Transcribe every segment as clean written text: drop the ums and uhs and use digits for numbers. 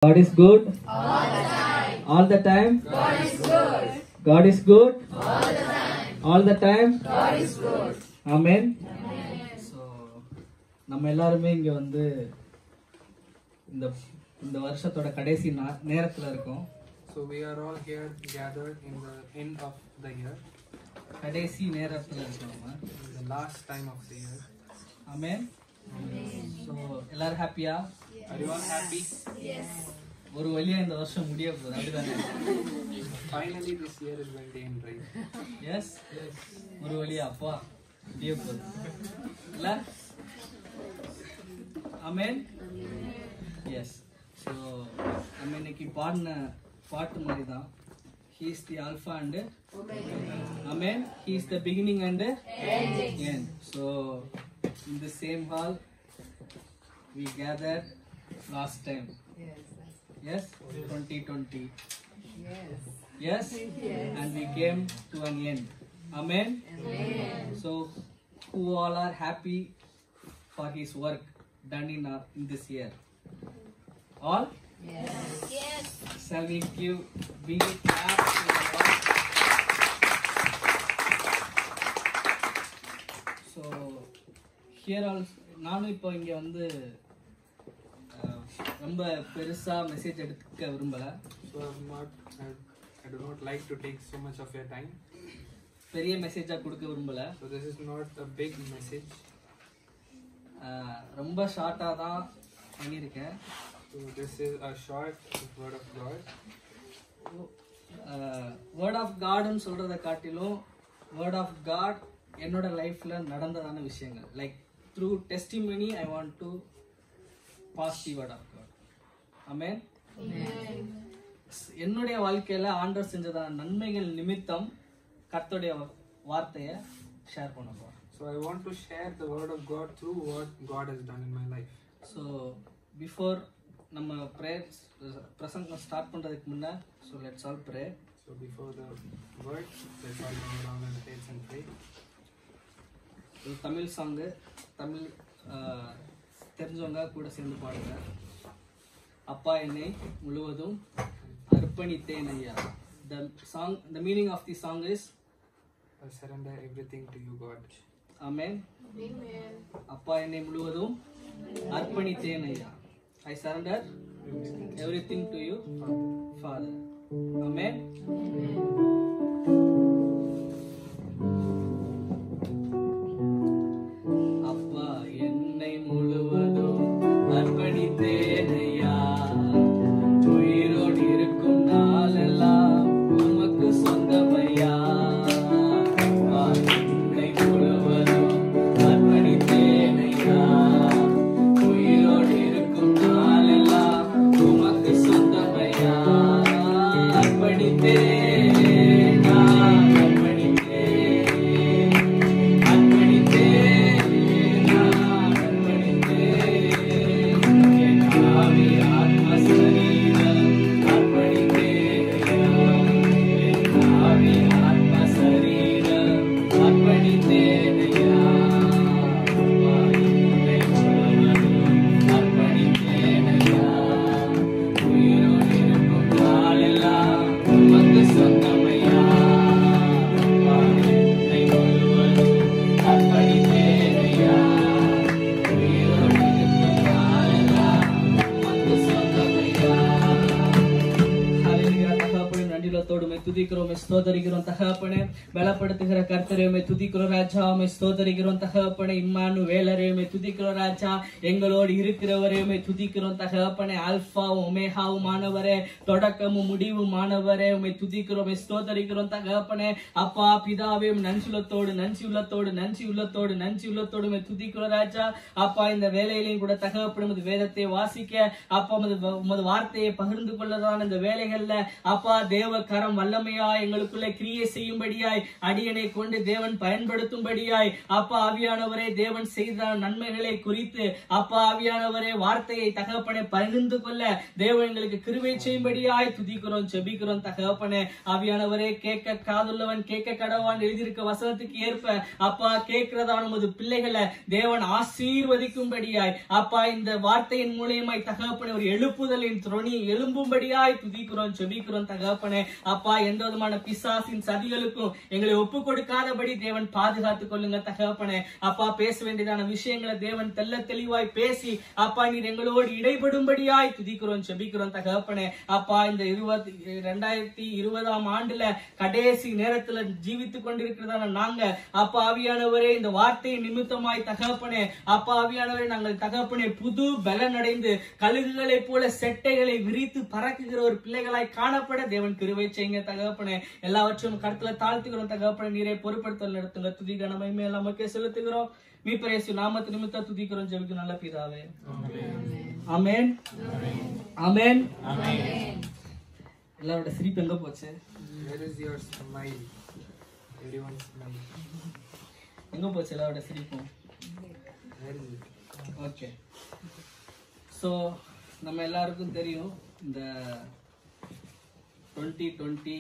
God is good all the time. God is good. God is good All the time. all the time. God is good. Amen. Amen. So நம்ம எல்லாருமே இங்க வந்து இந்த இந்த வருஷத்தோட கடைசி நேரத்துல இருக்கோம். So we are all here gathered in the end of the year, கடைசி நேரத்துல இருக்கோம் நம்ம. in the last time of the year. Amen. So எல்லாரும் ஹாப்பியா? Are you all happy? ஒரு வழியா இந்த வருஷம் முடிய போகுது அப்படிதானே? Finally this year is going to end, right? Yes ஒரு வழியா அப்பா முடிய போகுது இல்ல? ஆமென். எஸ். ஸோ நம்ம இன்னைக்கு பாடின பாட்டு மாதிரி தான். He is the Alpha and Amen. He is the beginning and end. So in the same hall we gathered last time. Yes, 2020. Yes, and we came to an end. Amen. So who all are happy for his work done in this year? All? Yes. Shall we give big clap to the Lord? So here also நானும் இப்போ இங்க வந்து ரொம்ப பெருசா message எடுக்க விரும்பல. So I do not like to take so much of your time. பெரிய மெசேஜா கொடுக்க விரும்பல. So this is not a big message. ரொம்ப ஷார்ட்டா தான் பண்ணியிருக்கேன். So this is a short word of God. Word of காட்னு சொல்றதை காட்டிலும் வேர்ட் ஆஃப் காட் என்னோட லைஃப்ல நடந்ததான விஷயங்கள். Like through testimony I want to pass the word of God. Amen. என்னுடைய வாழ்க்கையில ஆண்டவர் செஞ்சதான நன்மைகள் நிமித்தம் கர்த்தருடைய வார்த்தையை ஷேர் பண்ண போறேன். So I want to share the word of God through what God has done in my life. So before நம்ம ப்ரேயர் பிரசங்கம் ஸ்டார்ட் பண்ணுறதுக்கு முன்னே so let's all pray. So before the word, let's all go around and face and pray. ஒரு Tamil song, Tamil தெரிஞ்சவங்க கூட சேர்ந்து பாடுங்க. அப்பா என்னை முழுவதும் அர்ப்பணித்தேன் ஐயா. The meaning of the song is I surrender everything to you, God. Amen. Amen. அப்பா என்னை முழுவதும் அர்ப்பணித்தேன் ஐயா. I surrender everything to you, Father. Amen. அப்பா என்னை முழுவதும் அர்ப்பணித்தேன் ஐயா. உயிரோடு இருக்கும் நாளெல்லாம் உமக்கு சொந்தமையா. அப்பா என்னை முழுவதும் அர்ப்பணித்தேன் ஐயா. உயிரோடு இருக்கும் நாளெல்லாம் உமக்கு சொந்தமையா. அர்ப்பணித்தேன் நான் அர்ப்பணித்தேன். அர்ப்பணித்தேன் நான் அர்ப்பணித்தேன். என் ஆவி ஆத்ம சரீரம் அர்ப்பணித்தேன் ஐயா. என் ஆவி ஆத்ம சரீரம் அர்ப்பணித்தேன் ஐயா. அப்பா என்னை முழுவதும் அர்ப்பணித்தேன் ஐயா. உயிரோடு இருக்கும் நாளெல்லாம் உமக்கு சொந்தமையா. அப்பா என்னை முழுவதும் அர்ப்பணித்தேன் ஐயா. உயிரோடு இருக்கும் நாளெல்லாம் உமக்கு சொந்தமையா. ஹல்லேலூயா. தகப்பனே நன்றிலத்தோடு உம்மை துதிக்கிறோம், உம்மை ஸ்தோத்தரிக்கிறோம் தகப்பனே. பலப்படுத்துகிற கர்த்தரே உம்மை துதிக்கிறோம் ராஜா. உம்மை ஸ்தோத்தரிக்கிறோம் தகப்பனே. இம்மானுவேலரே உம்மை துதிக்கிறோம் ராஜா. எங்களோடு இருக்கிறவரே உம்மை துதிக்கிறோம் தகப்பனே. ஆல்பாவும் ஒமேகாவுமானவரே, தொடக்கமும் முடிவுமானவரே உம்மை துதிக்கிறோம், உம்மை ஸ்தோத்தரிக்கிறோம் தகப்பனே. அப்பா பிதாவே நன்றியுள்ளத்தோடு நன்றியுள்ளத்தோடு உம்மை துதிக்கிறோம் ராஜா. அப்பா இந்த வேலையிலையும் கூட தகப்பனே உமது வேதத்தை வாசிக்க, அப்பா உமது வார்த்தையை பகிர்ந்து கொள்ளதான் இந்த வேலைகள்ல அப்பா தேவ கரம் வல்லமை வல்லமையா எங்களுக்குள்ள கிரியை செய்யும்படியாய் அடியனை கொண்டு தேவன் பயன்படுத்தும்படியாய் அப்பா ஆவியானவரே தேவன் செய்த நன்மைகளை குறித்து அப்பா ஆவியானவரே வார்த்தையை தகப்பனை பகிர்ந்து கொள்ள தேவன் எங்களுக்கு கிருபை செய்யும்படியாய் துதிக்கிறோம் ஜெபிக்கிறோம் தகப்பனே. ஆவியானவரே கேட்க காதுள்ளவன் கேட்க கடவான் எழுதியிருக்க வசனத்துக்கு ஏற்ப அப்பா கேட்கிறதான உமது பிள்ளைகளை தேவன் ஆசீர்வதிக்கும்படியாய் அப்பா இந்த வார்த்தையின் மூலியமாய் தகப்பனே ஒரு எழுப்புதலின் துணி எழும்பும்படியாய் துதிக்கிறோம் ஜெபிக்கிறோம் தகப்பனே. அப்பா எந்த விதமான பிசாசின் சதிகளுக்கும் எங்களை ஒப்பு கொடுக்காதபடி தேவன் பாதுகாத்துக் கொள்ளுங்க தகப்பனே. அப்பா பேச வேண்டியதான விஷயங்களை தேவன் தெல்ல தெளிவாய் பேசி அப்பா நீர் எங்களோடு இடைபடும்படியாய் துதிக்கிறோம் ஜெபிக்கிறோம் தகப்பனே. அப்பா இந்த 2020ஆம் ஆண்டுல கடைசி நேரத்துல ஜீவித்துக் கொண்டிருக்கிறதான நாங்க அப்பா ஆவியானவரே இந்த வார்த்தை நிமித்தமாய் தகப்பனே அப்பா ஆவியானவரே நாங்கள் தகப்பனே புது பலன் அடைந்து கழுகுகளை போல செட்டைகளை விரித்து பறக்குகிற ஒரு பிள்ளைகளாய் காணப்பட தேவன் கிருபை செய்யுங்க தகப்பனே. எல்லாவற்றையும் கருத்துல தாழ்த்துகிறோம் தகப்பனே. நீரை பொறுப்படுத்தல் நடத்துங்க. துதி கனமகிமை எல்லாம் நமக்கே செலுத்துகிறோம். மீட்பர் இயேசு நாமத்து நிமித்தம் துதிக்கிறோம் ஜெபிக்கிறோம் நல்ல பிதாவே. ஆமென் ஆமென். எல்லாரோட சிரிப்பு எங்க போச்சு? Where is your smile? Everyone's smile. எங்க போச்சு எல்லாரோட சிரிப்பும்? Where is it? Okay. So நம்ம எல்லாருக்கும் தெரியும் இந்த 2020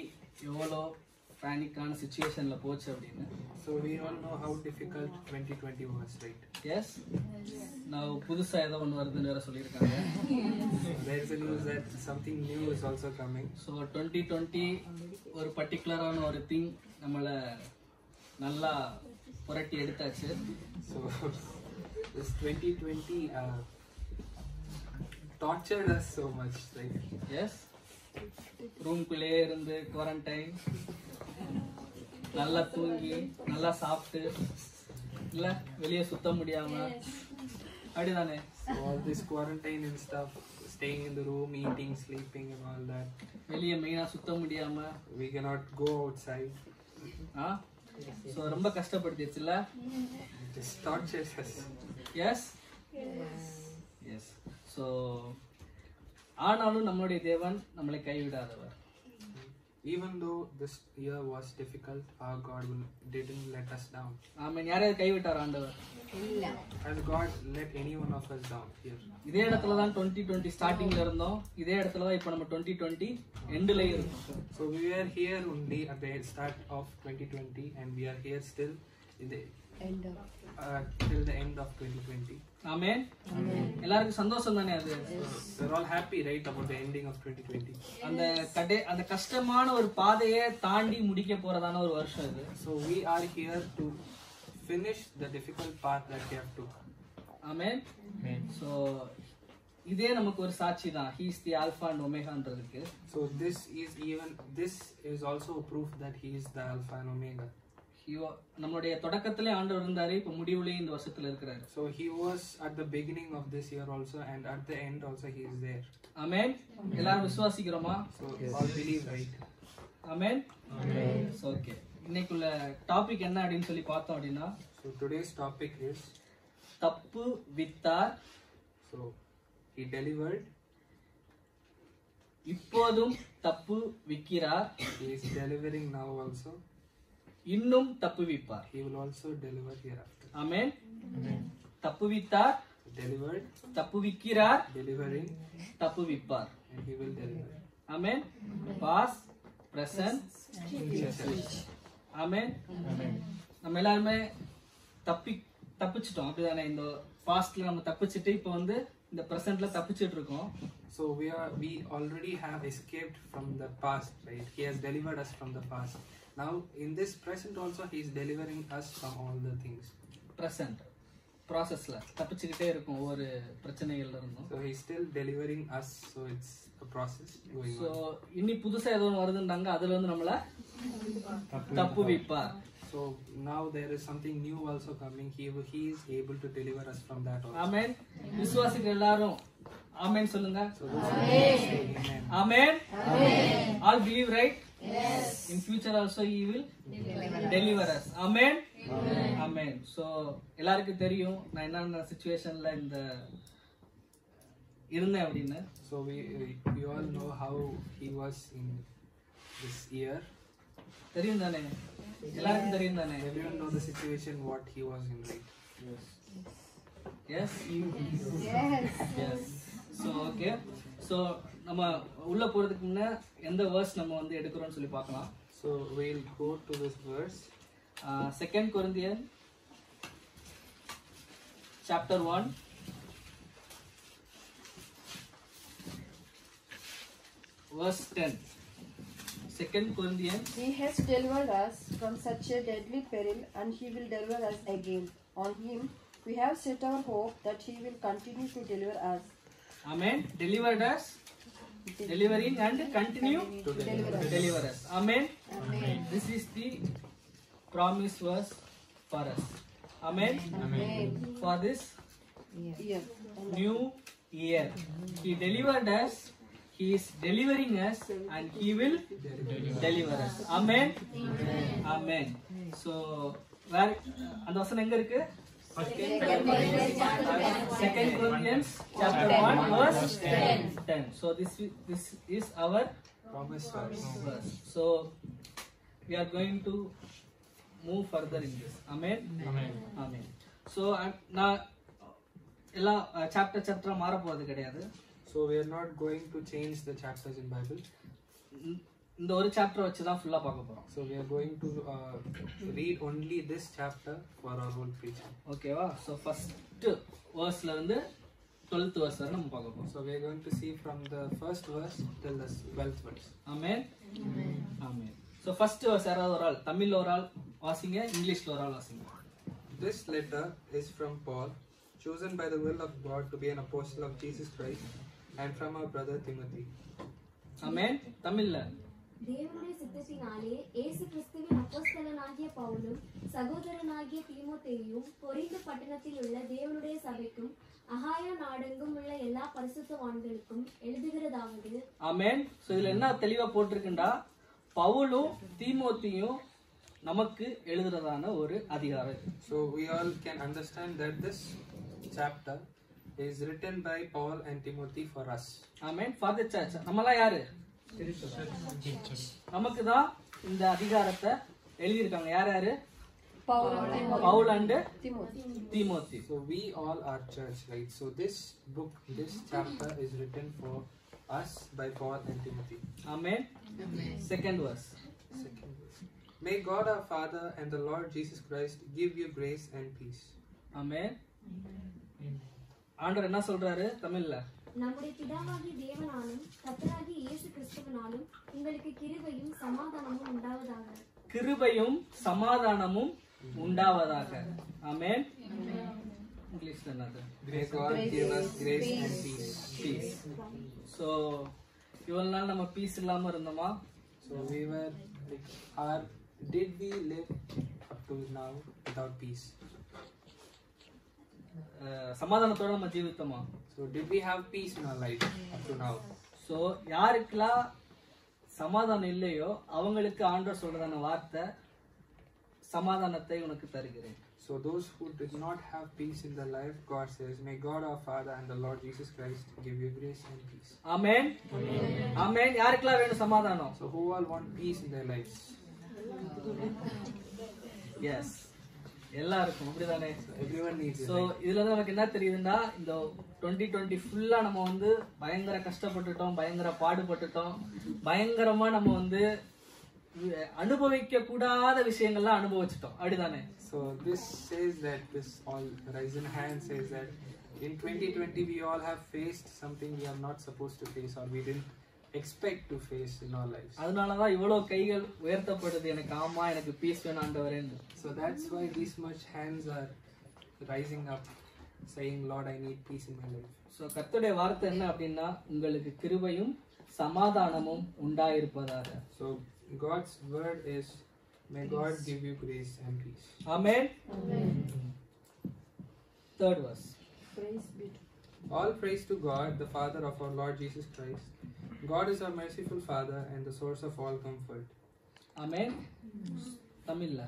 எவ்வளோ பேனிக்கான சுச்சுவேஷன்ல போச்சு அப்படின்னு. So we all know how difficult 2020 was, right? S, நான் புதுசா ஏதோ ஒன்று வருதுன்னு வேற சொல்லியிருக்காங்க. There is a news that something new is also coming. So 2020 ஒரு பர்டிகுலரான ஒரு திங் நம்மளை நல்லா புரட்டி எடுத்தாச்சு. So this 2020 tortured us so much, right? Yes, ரூம்குள்ளே இருந்து குவாரண்டைன், நல்லா தூங்கி நல்லா சாப்பிட்டு இல்ல வெளியே சுத்த முடியாம அப்படிதானே. So all this quarantine and stuff, staying in the room, eating, sleeping and all that. வெளியே மெயினா சுத்த முடியாம We cannot go outside. So ரொம்ப கஷ்டப்படுத்திடுச்சுல்ல. It just tortures us. Yes yes. So ஆனாலும் நம்மளுடைய தேவன் நம்மளை கைவிடாதவர். Even though this year was difficult, our God didn't let us down. ஆமென். யாரையாவது கைவிட்டார் ஆண்டவர்? Has God let any one of us down here? இதே இடத்துல தான் 2020 ஸ்டார்டிங்ல இருந்தோம். இதே இடத்துல தான் இப்போ நம்ம 2020 எண்ட்ல இருக்கோம். So we were here only at the start of 2020 and we are here still in the till the end of 2020. ஆமென். எல்லாருக்கும் சந்தோஷம் தானே அது? We're all happy, right, about the ending of 2020. அந்த கஷ்டமான ஒரு பாதையை தாண்டி முடிக்க போறதான ஒரு வருஷம் இது. So we are here to finish the difficult path that we have took. Amen. So இதே நமக்கு ஒரு சாட்சி தான். He is the Alpha and Omega ன்றதுக்கு. So this is also a proof that he is the Alpha and Omega. நம்மளுடைய தொடக்கத்திலே ஆண்டவர் இருந்தாரு, இப்ப முடிவுலயே இந்த வருஷத்துல இருக்கிறாரு. So he was at the beginning of this year also and at the end also he is there. ஆமென். எல்லாரும் விசுவாசிக்கிறோமா? So all believe, right? ஆமென். Okay. இன்னைக்குள்ள டாபிக் என்ன அப்படினு சொல்லி பார்த்தோம் அப்படினா, So today's topic is தப்பு வித்தார். So he delivered. இப்போதும் தப்பு விக்கிறார். He is delivering now also. இன்னும் தப்பு விப்பார். He will also deliver hereafter. ஆமென். தப்பு வித்தார், Delivered, தப்பு விக்கிறார், delivering, தப்பு விப்பார். and he will deliver. Amen. Past, present, future. Amen. நம்ம எல்லாருமே தப்பிச்சிட்டோம் அப்படிதானே? இந்த பாஸ்ட்ல நம்ம தப்பிச்சிட்டு இப்போ வந்து இந்த பிரசன்ட்ல தப்பிச்சிட்டு இருக்கோம். So we already have escaped from the past, right? He has delivered us from the past. Now in this present also he is delivering us from all the things. Present processல தப்பிச்சிட்டே இருக்கும் ஒவ்வொரு பிரச்சனைகள்ல இருந்தும். So he is still delivering us, so it's a process going on. So இன்னி புதுசா ஏதோ வருதுன்றாங்க, அதுல வந்து நம்மள தப்பு விப்பார். So now there is something new also coming. He is able to deliver us from that also. ஆமென். விசுவாசிகள் எல்லாரும் ஆமென் சொல்லுங்க. So amen. Amen. Amen. All believe, right? Yes. In future also he will deliver us. Amen. Amen. Amen. So எல்லாருக்கும் தெரியும் நான் என்ன சிச்சுவேஷன்ல இந்த இருந்தேன் அப்படின்னு. So we all know how he was in this year. தெரியும் தானே, எல்லாருக்கும் தெரியும் தானே. Everyone know the situation what he was in, right? Yes. Yes. Yes. So okay. So நம்ம உள்ள போறதுக்கு முன்ன எந்த verse நம்ம வந்து எடுக்கறோம்னு சொல்லி பார்க்கலாம். So we'll go to this verse. 2 Corinthians chapter 1 verse 10. 2 Corinthians. He has delivered us from such a deadly peril, and he will deliver us again. On him we have set our hope that he will continue to deliver us. Amen. Delivered us, delivering and continue to deliver us. Amen. Amen. This is the promise verse for us. Amen. Amen. For this Yes. new year, he delivered us, he is delivering us, and he will deliver us. Amen. Amen. So where அந்த வசனம் எங்க இருக்கு? 2 Corinthians chapter 1 verse 10. So this is our Promise verse. verse. So we are going to move further in this. Amen. Amen. So நான் எல்லா chapter மாற போறது கிடையாது. So we are not going to change the chapters in Bible. இந்த ஒரு chapter வச்சு தான் ஃபுல்லா பார்க்க போறோம். So we are going to read only this chapter for our whole preaching. ஓகேவா? So first verseல இருந்து 12th verse வரை நம்ம பார்க்க போறோம். So we are going to see from the first verse till the 12th verse. Amen. Amen. So first verse யாராவது ஒரு ஆள் தமிழ்ல ஒரு ஆள் வாசிங்க, இங்கிலீஷ்ல ஒரு ஆள் வாசிங்க. This letter is from Paul, chosen by the will of God to be an apostle of Jesus Christ, and from our brother Timothy. Amen. தமிழ்ல தேவனுடைய சித்தத்தினாலே இயேசு கிறிஸ்துவின் அப்போஸ்தலனாகிய பவுலும் சகோதரனாகிய தீமோத்தேயும் கொரிந்து பட்டணத்தில் உள்ள தேவனுடைய சபைக்கும் அகாயா நாடெங்கும் உள்ள எல்லா பரிசுத்தவான்களுக்கும் எழுதுகிறதாவது. ஆமென். சோ இதுல என்ன தெளிவா போட்டிருக்குண்டா, பவுலும் தீமோத்தியும் நமக்கு எழுதுறதான ஒரு அதிகாரம். So we all can understand that this chapter is written by Paul and Timothy for us. Amen. For the search. நம்மலாம் யாரு? நமக்கு தான் இந்த அதிகாரத்தை எழுதியிருக்காங்க. யார் யாரு? Pavul and Timothy. So we all are church, right? So this book, this chapter is written for us by Paul and Timothy. Amen. Second verse. Second verse. May God our Father and the Lord Jesus Christ give you grace and peace. Amen. ஆண்டவர் என்ன சொல்றாரு தமிழ்ல? நம்முடைய பிதாவாகிய தேவனாலும் கர்த்தராகிய இயேசு கிறிஸ்துவினாலும் உங்களுக்கு கிருபையும் சமாதானமும் உண்டாவதாக. கிருபையும் சமாதானமும் உண்டாவதாக. ஆமென். இங்கிலீஷ்ல என்னது? May God give us grace and peace. Peace. So இவ்வளவு நாள் நம்ம பீஸ் இல்லாம இருந்தோமா? So we were like, did we live up to now without peace? சமாதானத்தோட நம்ம ஜீவித்தோமா? So did we have peace in our life up to now? So யாருக்கெல்லாம் சமாதானம் இல்லையோ அவங்களுக்கு ஆண்டவர் சொல்றதான வார்த்தை, சமாதானத்தை உனக்கு தருகிறேன். So those who did not have peace in their life, God says, may God our Father and the Lord Jesus Christ give you grace and peace. ஆமென். ஆமென். யாருக்கெல்லாம் வேணும் சமாதானம்? So who all want peace in their lives? Yes. எல்லாருக்கும் அப்படிதானே? Everyone needs it. So right? இதுல இருந்து நமக்கு என்ன தெரியுதுன்னா, இந்த 2020 ஃபுல்லா நம்ம வந்து பயங்கர கஷ்டப்பட்டுட்டோம், பயங்கர பாடுபட்டுட்டோம், பயங்கரமா நம்ம வந்து அனுபவிக்க கூடாத விஷயங்கள்லாம் அனுபவிச்சிட்டோம். அப்படிதானே? So this says that, this all rise in hand says that in 2020 we all have faced something we are not supposed to face or we didn't expect to face in our lives. அதனாலதான் இவ்வளவு கைகள் உயர்த்தப்படுது, எனக்கு ஆமா எனக்கு piece வேணும் ஆண்டவரேன்னு. So that's why these much hands are rising up saying, Lord, I need peace in my life. So கர்த்தருடைய வார்த்தை என்ன அப்படின்னா, உங்களுக்கு கிருபையும் சமாதானமும் உண்டாயிருப்பதாக. So God's word is, may God give you grace and peace. Amen. Third verse. Praise be to All praise to God, the Father of our Lord Jesus Christ. God is our merciful Father and the source of all comfort. ஆமென். தமிழ்ல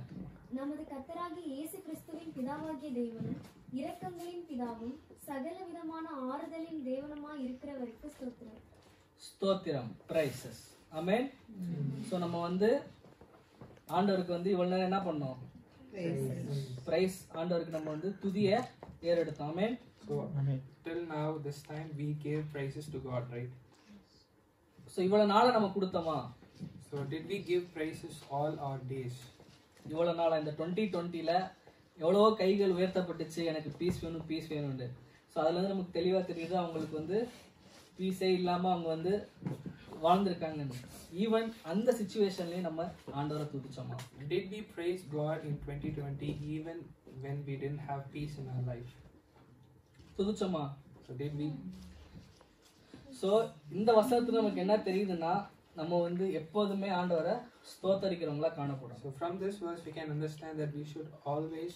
நமது கர்த்தராகிய இயேசு கிறிஸ்துவின் பிதாவாகிய தேவனும் இரக்கங்களின் பிதாவும் சகல விதமான ஆறுதலின் தேவனுமாய் இருக்கிறவருக்கு ஸ்தோத்திரம். ஸ்தோத்திரம். பிரைசஸ். ஆமென். ஸோ நம்ம வந்து ஆண்டவருக்கு வந்து இவ்வளவு நேரம் என்ன பண்ணோம்? பிரைஸ். ஆண்டவருக்கு நம்ம வந்து துதிய ஏறெடுத்தோம். ஆமென். So till now, this time we gave praises to God, right? So இவ்வளவு நாளை நம்ம கொடுத்தோமா? So did we give praises all our days? இவ்வளவு நாளா இந்த 2020ல எவ்வளவோ கைகள் உயர்த்தப்பட்டுச்சு, எனக்கு பீஸ் வேணும் பீஸ் வேணும்னு. ஸோ அதுல இருந்து நமக்கு தெளிவா தெரியுது அவங்களுக்கு வந்து பீஸே இல்லாம அவங்க வந்து வாழ்ந்திருக்காங்கன்னு. ஈவன் அந்த சிச்சுவேஷன்லயும் நம்ம ஆண்டவரை துதிச்சோமா? Did we praise God in 2020 even when we didn't have peace in our life? துதிச்சோமா? So did we? So இந்த வசனத்துல நமக்கு என்ன தெரியுதுன்னா நம்ம வந்து எப்போதுமே ஆண்டவரை ஸ்தோத்தரிக்கிறவங்களா காணப்படும். So from this verse we can understand that we should always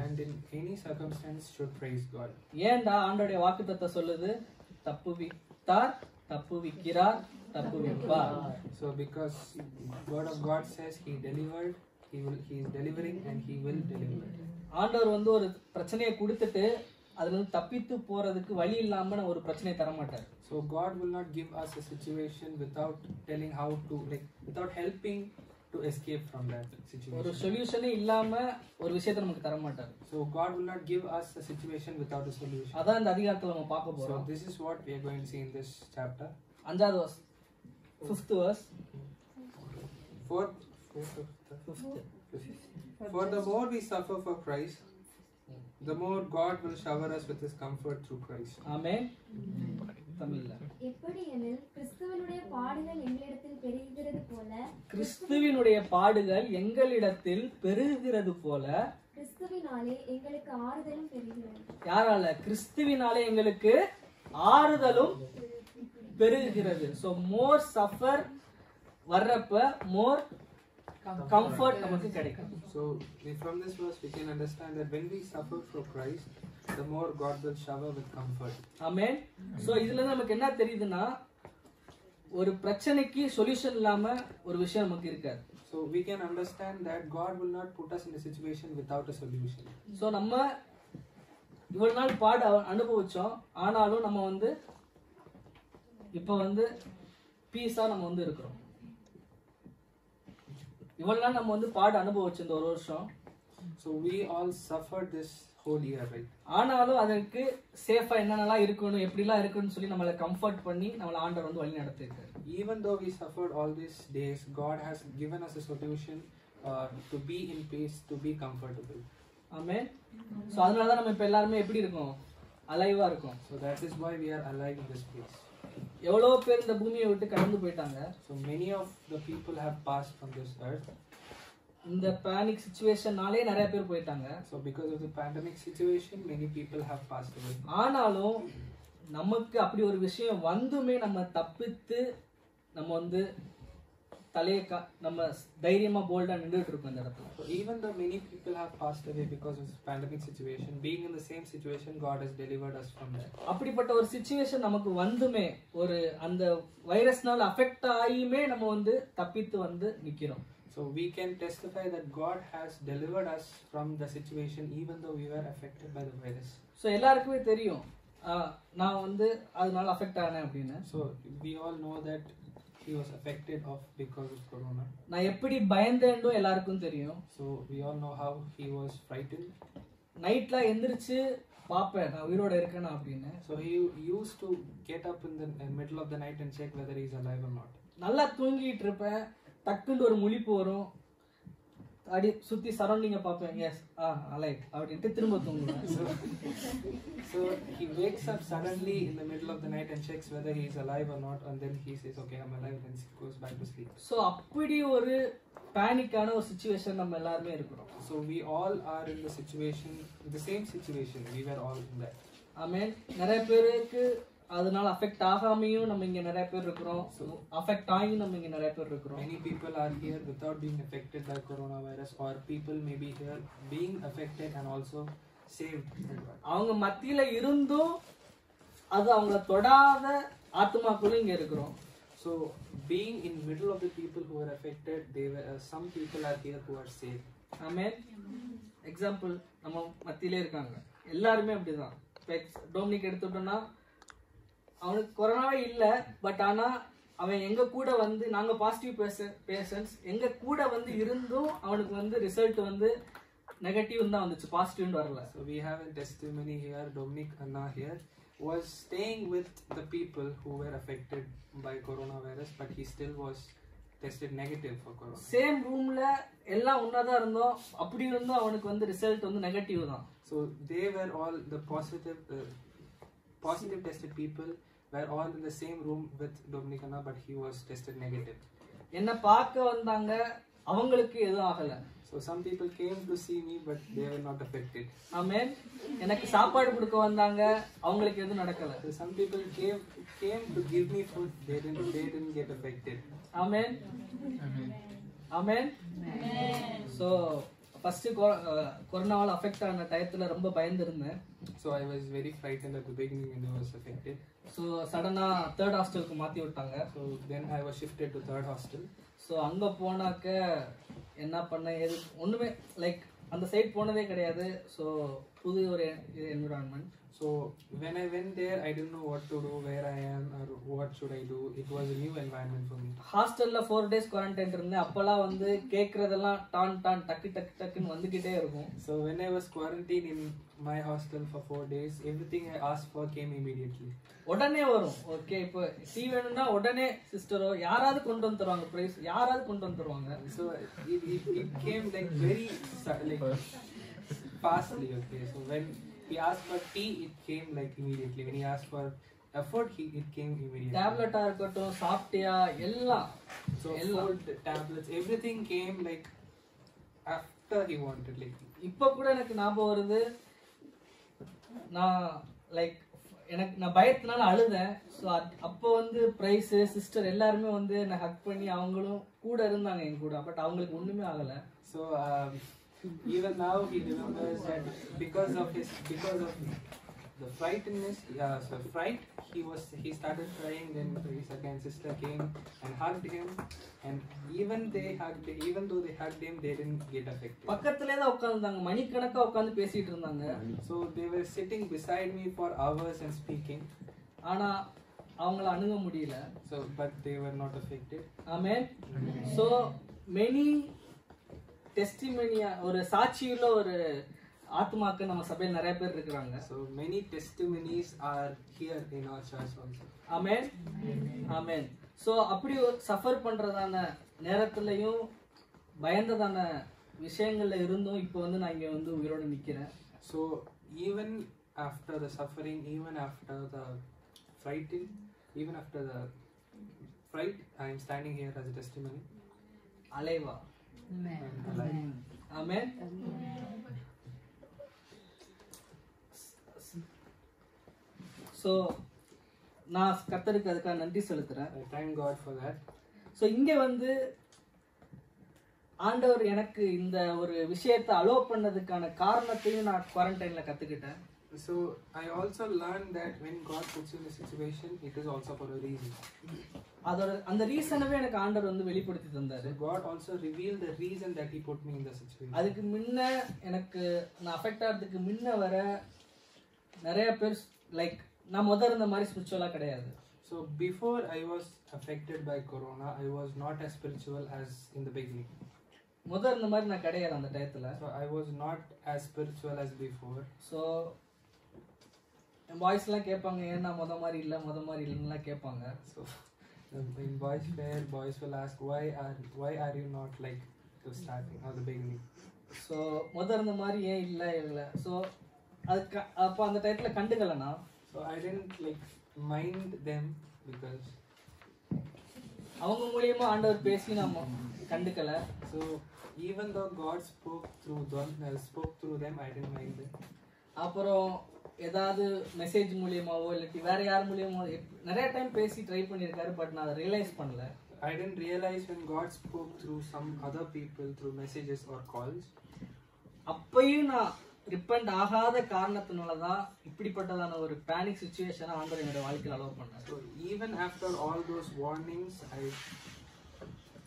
and in any circumstance should praise God. ஏன்டா ஆண்டவருடைய வாக்குத்தத்தம் சொல்லுது, தப்பு வித்தார், தப்பு விக்கிறார், தப்பு விப்பார். So because word of God says he delivered, he is delivering and he will deliver. ஆண்டவர் வந்து ஒரு பிரச்சனையை கொடுத்துட்டு அதுல இருந்து தப்பித்து போறதுக்கு வழி இல்லாம ஒரு பிரச்சனையை தர மாட்டார். So God will not give us a situation without telling how to, like, without helping to escape from that ஒரு situation. சொல்யூஷனே இல்லாம ஒரு விஷயத்தை நமக்கு தர மாட்டார். So God will not give us a situation without a solution. அதான் இந்த அதிகாரத்துல நம்ம பார்க்க So போறோம். this is what we are going to see in this chapter. 5th verse, 5th verse, Fourth. For the more we suffer for Christ, the more God will shower us with his comfort through Christ. ஆமென். தமிழ்ல எப்படி எனில் கிறிஸ்துவனுடைய பாடுகள் எங்களிடத்தில் பெருகுகிறது போல கிறிஸ்துவினுடைய பாடுகள் எங்களிடத்தில் பெருகுகிறது போல கிறிஸ்துவினாலே எங்களுக்கு ஆறுதலும் பெறுகிறது. யாரால? கிறிஸ்துவினாலே எங்களுக்கு ஆறுதலும் பெருகுகிறது. சோ மோர் சஃபர் வர்றப்ப மோர் கம்ஃபர்ட் நமக்கு கிடைக்கும். So from this verse we can understand that when we suffer for Christ, the more God will shower with comfort. Amen. So இதுல நமக்கு என்ன தெரியுதுன்னா ஒரு பிரச்சனைக்கு சொல்யூஷன் இல்லாம ஒரு விஷயம் நமக்கு இருக்காது. So we can understand that God will not put us in a situation without a solution. So நம்ம இவ்வளவு நாள் பாடு அனுபவிச்சோம், ஆனாலும் நம்ம வந்து இப்ப வந்து பீஸா நம்ம வந்து இருக்கிறோம். இவ்வளவு நாள் நம்ம வந்து பாடு அனுபவிச்சோம் இந்த ஒரு வருஷம். So we all suffered this whole year, right? ஆனாலும் அதற்கு சேஃபா என்னென்னலாம் இருக்கணும், எப்படிலாம் இருக்கணும்னு சொல்லி நம்மளை கம்ஃபர்ட் பண்ணி நம்மளை ஆண்டவர் வந்து வழி நடத்திருக்காரு. Even though we suffered all these days, God has given us a solution to be in peace, to be comfortable. Amen. So அதனால தான் நம்ம இப்ப எல்லாரும் எப்படி இருக்கோம்? அலைவா இருக்கோம். So that is why we are alive in this place. எவ்வளவு பேர் இந்த பூமியை விட்டு கடந்து போயிட்டாங்க. So many of the people have passed from this earth. இந்த பேனிக் சிச்சுவேஷன்னாலே நிறைய பேர் போயிட்டாங்க. So because of the pandemic situation, many people have passed away. ஆனாலும் நமக்கு அப்படி ஒரு விஷயம் வந்துமே நம்ம தப்பித்து நம்ம வந்து தலையை நம்ம தைரியமா போல்டா நின்றுட்டு இருக்கோம் இந்த இடத்துல. So even though many people have passed away because of this pandemic situation, being in the same situation, God has delivered us from that. அப்படிப்பட்ட ஒரு சிச்சுவேஷன் நமக்கு வந்துமே ஒரு அந்த வைரஸ்னால அஃபெக்ட் ஆகியுமே நம்ம வந்து தப்பித்து வந்து நிக்கிறோம். So we can testify that God has delivered us from the situation even though we were affected by the virus. So எல்லாருக்குமே தெரியும் நான் வந்து அதனால அஃபெக்ட் ஆனேன் அப்படின்னு. So we all know that he was affected because of corona. நான் எப்படி பயந்தேன்னு எல்லாருக்கும் தெரியும். So we all know how he was frightened. நைட்ல எந்திரிச்சு பாப்பேன் நான் உயிரோட இருக்கேனா அப்படின்னு. So he used to get up in the middle of the night and check whether he is alive or not. நல்லா தூங்கிட்டு இருப்பேன், டக்குன்னு ஒரு முழிப்பு வரும், அடி சுத்தி சரௌண்டிங்க பார்ப்பேன், எஸ் அலைவ் அப்படின்ட்டு திரும்ப தூங்குவேன். So he wakes up suddenly in the middle of the night and checks whether he is alive or not, and then he says okay I'm alive, and he goes back to sleep. So அப்படி ஒரு பேனிக்கான ஒரு situation நம்ம எல்லாருமே இருக்கிறோம். So we all are in the situation, the same situation, we were all in that. ஆமென். நிறைய பேருக்கு அதனால affect ஆகாமையும் நம்ம இங்க நிறைய பேர் இருக்கிறோம், அஃபெக்ட் ஆகியும் நம்ம இங்க நிறைய பேர் இருக்கிறோம். Many people are here without being affected by coronavirus, or people may be here being affected and also saved. அவங்க மத்தியில இருந்தும் அது அவங்கள தொடாத ஆத்மாக்களும் இங்க இருக்கிறோம். So being in middle of the people who are affected, some people are here who are saved. Amen. Example நம்ம மத்தியிலே இருக்காங்க, எல்லாருமே அப்படிதான். டொமினிக் எடுத்துட்டோம்னா அவனுக்கு கொரோனாவே இல்லை, பட் ஆனா அவன் எங்க கூட வந்து நாங்க பாசிட்டிவ் பேஷன்ஸ் எங்க கூட வந்து இருந்தும் அவனுக்கு வந்து ரிசல்ட் வந்து நெகட்டிவ் தான் வந்துச்சு, பாசிட்டிவ் வரல. So we have a testimony here. Dominic Anna here was staying with the people who were affected by coronavirus, but he still was tested negative for corona. Same ரூம்ல எல்லாம் ஒன்னாதான் இருந்தோம், அப்படி இருந்தும் அவனுக்கு வந்து ரிசல்ட் வந்து நெகட்டிவ் தான். So they were all the positive tested people were all in the same room with Dominic Anna, but he was tested negative. என்ன பார்க்க வந்தாங்க, அவங்களுக்கு எதுவும் ஆகல. So some people came to see me, but they were not affected. ஆமென். எனக்கு சாப்பாடு கொடுக்க வந்தாங்க, அவங்களுக்கு எதுவும் நடக்கல. So some people came to give me food, they didn't get affected. Amen. Amen. So first கொரோனாவால அஃபெக்ட் ஆன டயத்துல ரொம்ப பயந்துருந்தேன். So I was very frightened at the beginning when I was affected. So சடனாக 3rd ஹாஸ்டலுக்கு மாற்றி விட்டாங்க. So then I was shifted to 3rd hostel. So அங்கே போனாக்க என்ன பண்ண எது ஒன்றுமே லைக் அந்த சைட் போனதே கிடையாது. ஸோ புது ஒரு environment. So when I went there, I didn't know what to do, where I am, or what should I do. It was a new environment for me. ஹாஸ்டல்ல 4 days குவாரண்டைன் இருந்தேன். அப்போல்லாம் வந்து கேட்கறதெல்லாம் Don டக்குன்னு வந்துகிட்டே இருக்கும். So when I was quarantined in my hostel for 4 days, everything I asked for came immediately. உடனே வரும். Okay, இப்போ டீ வேணும்னா உடனே சிஸ்டரோ யாராவது கொண்டு வந்து தருவாங்க, பிரைஸ் யாராவது கொண்டு வந்து தருவாங்க. So it came like very fastly. Okay, so when he asked for tea, it came like immediately. When he asked for effort, it came immediately. டேப்லெட்டா இருக்கட்டும், சாப்பிட்டியா, எல்லாம். So food, tablets, everything came like after he wanted. Like இப்போ கூட எனக்கு ஞாபகம் வருது, நான் like நான் பயத்தினால அழுதேன். ஸோ அப்போ வந்து பிரைஸ் சிஸ்டர் எல்லாருமே வந்து என்னை ஹக் பண்ணி அவங்களும் கூட இருந்தாங்க என் கூட. பட் அவங்களுக்கு ஒண்ணுமே ஆகல. So even now he remembers that because of the fright, he started crying. Then his second sister came and hugged him, and even though they hugged him, they didn't get affected. பக்கத்திலே தான் உட்கார்ந்தாங்க, மணிக்கணக்கா உட்கார்ந்து பேசிட்டு இருந்தாங்க. So they were sitting beside me for hours and speaking. ஆனா அவங்கள அணுக முடியல. So but they were not affected. Amen. So many டெஸ்டிமோனியா, ஒரு சாட்சியுள்ள ஒரு ஆத்மாக்கள் நம்ம சபையில் நிறைய பேர் இருக்கிறாங்க. So many testimonies are here in our church also. Amen. Amen. So அப்படி சஃபர் பண்றதான நேரத்துலயும் பயந்ததான விஷயங்கள்ல இருந்தும் இப்போ வந்து நான் இங்க வந்து உயிரோட நிக்கிறேன். So even after the suffering, even after the fright, I am standing here as a testimony. அலைவா. ஆமென். சோ நான் கர்த்தருக்கு அதுக்காக நன்றி செலுத்துறேன். I thank God for that. So இங்க வந்து ஆண்டவர் எனக்கு இந்த ஒரு விஷயத்தை அலோவ் பண்ணதுக்கான காரணத்தையும் நான் குவாரண்டைன்ல கத்துக்கிட்டேன். So I also learned that when God puts you in a situation, it is also for a reason. அதோட அந்த ரீசனவே எனக்கு ஆண்டவர் வந்து வெளிப்படுத்தி தந்தாரு. So God also revealed the reason that he put me in the situation. அதுக்கு முன்ன எனக்கு நான் அஃபெக்ட் ஆகிறதுக்கு முன்ன வர நிறைய பேர் லைக் நான் முதல்ல இருந்த மாதிரி ஸ்பிரிச்சுவலா கிடையாது. So before I was affected by corona, I was not as spiritual as in the beginning. முதல்ல இருந்த மாதிரி நான் கிடையாது அந்த டயத்துல. So I was not as spiritual as before. So boys எல்லாம் கேட்பாங்க, ஏன்னா முத மாதிரி இல்லைன்னா கேட்பாங்க. So in boys fair, boys will ask why are you not like the starting or the beginning. So முதல்ல இருந்த மாதிரி ஏன் இல்லை. ஸோ அதுக்கு அப்போ அந்த டயத்துல கண்டுக்கலனா. So I didn't like mind them because அவங்க மூலியமா ஆண்டவர் பேசி நம்ம கண்டுக்கல. so even though God spoke through them, I didn't mind them. அப்புறம் ஏதாவது மெசேஜ் மூலியமாவோ இல்லாட்டி வேற யார் மூலியமோ நிறைய டைம் பேசி ட்ரை பண்ணியிருக்காரு. பட் நான் அதை ரியலைஸ் பண்ணல. I didn't realize when God spoke through some other people through messages or calls. அப்பயும் நான் ரிப்பண்ட் ஆகாத காரணத்தினால தான் இப்படிப்பட்டதான ஒரு பேனிக் சிச்சுவேஷனை ஆண்டவர் என்னோட வாழ்க்கையில் அலோவ் பண்ணார். So even after all those warnings,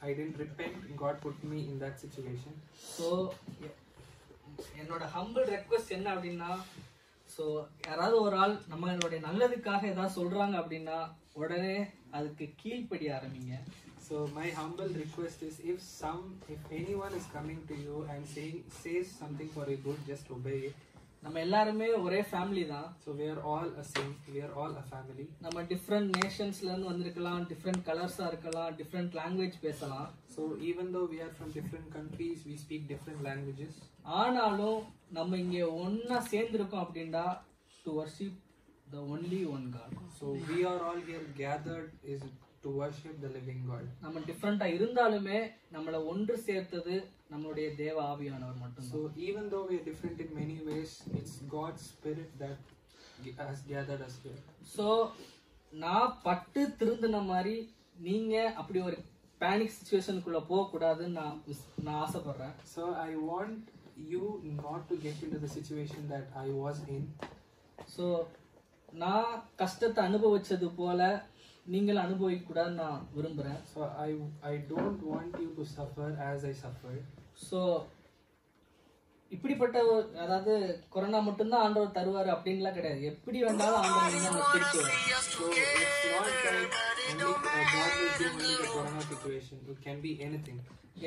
I didn't repent. God put me in that situation. So என்னோட ஹம்பிள் ரெக்வஸ்ட் என்ன அப்படின்னா, ஸோ யாராவது ஒரு ஆள் நம்மளுடைய நல்லதுக்காக ஏதாவது சொல்றாங்க அப்படின்னா உடனே அதுக்கு கீழ்ப்படிய ஆரம்பிங்க. So my humble request is, if anyone is coming to you and says something for a good, just obey it. நம்ம எல்லாருமே ஒரே ஃபேமிலி தான். So we are all a same, we are all a family. நம்ம different நேஷன்ஸ்ல இருந்து வந்திருக்கலாம், different கலர்ஸா இருக்கலாம், different language பேசலாம். So even though we are from different countries, we speak different languages. ஆனாலும் நம்ம இங்க ஒண்ணா சேர்ந்திருக்கோம் அப்படின்னா to worship the only one God. So we are all here gathered is to worship the living God. நம்ம டிஃபரண்டா இருந்தாலுமே நம்மள ஒன்று சேர்த்தது நம்மளுடைய தேவ ஆவியானவர் மட்டும்தான். So even though we are different in many ways, it's God's spirit that has gathered us here. So நான் பட்டு திருந்தின மாதிரி நீங்க அப்படி ஒரு பேனிக் சிச்சுவேஷனுக்குள்ள போக கூடாதுன்னு நான் ஆசைப்படுறேன். So I want you not to get into the situation that I was in. So நான் கஷ்டத்தை அனுபவிச்சது போல நீங்கள் அனுபவிக்க கூடாதுன்னு நான் விரும்புறேன். So I don't want you to suffer as I suffered. So இப்படிப்பட்ட அதாவது கொரோனா மட்டும்தான் ஆண்டவர் தருவாரு அப்படின்லாம் கிடையாது. எப்படி வேண்டாலும் ஆண்டவர் நம்ம திருத்துவார். So it's not like only God will give only the corona situation. It can be anything.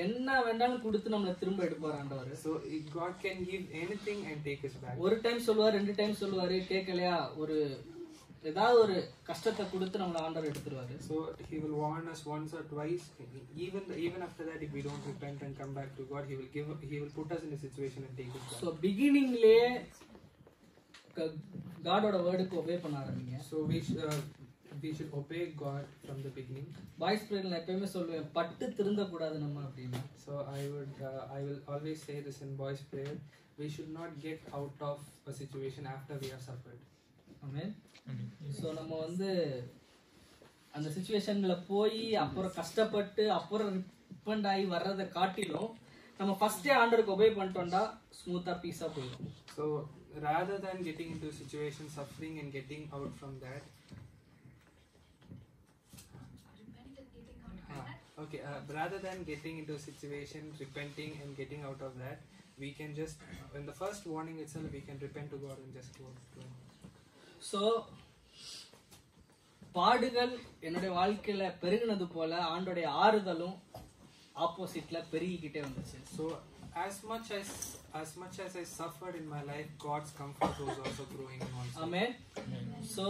என்ன வேண்டாலும் கொடுத்து நம்மளை திரும்ப எடுப்பார் ஆண்டவர். So God can give anything and take us back. ஒரு டைம் சொல்லுவார், 2 டைம் சொல்லுவாரு, கேட்கலையா ஒரு ஏதாவது ஒரு கஷ்டத்தை கொடுத்து நம்மளை ஆண்டவர் எடுத்துருவாரு. So he will warn us once or twice. Even after that, if we don't repent and come back to God, he will put us in a situation and take us back. So beginningலயே காடோட வேர்டுக்கு obey பண்ண ஆரம்பிங்க. So we should obey God from the beginning. Boys பிரேயர்ல நான் எப்பவுமே சொல்லுவேன், பட்டு திருந்த கூடாது நம்ம அப்படின்னா. So I will always say this in boys prayer. We should not get out of a situation after we have suffered. Amen. So நம்ம வந்து அந்த சிச்சுவேஷன்ல போய் அப்புறம் கஷ்டப்பட்டு அப்புறம் ரிப்பண்ட் ஆகி வர்றதை காட்டிலும் நம்ம ஃபர்ஸ்டே ஆண்டவருக்கு ஒபே பண்ணிட்டோம்டா ஸ்மூத்தா பீஸா போயிடும். So rather than getting into a situation, suffering and getting out from that, rather than getting into a situation, repenting and getting out of that, we can just, in the first warning itself, we can repent to God and just go. So பாடுகள் என்னுடைய வாழ்க்கையில பெருகினது போல ஆண்டோடைய ஆறுதலும் ஆப்போசிட்ல பெருகிக்கிட்டே வந்துச்சு. So as much as I suffered in my life, God's comfort was also growing in one side. Amen. So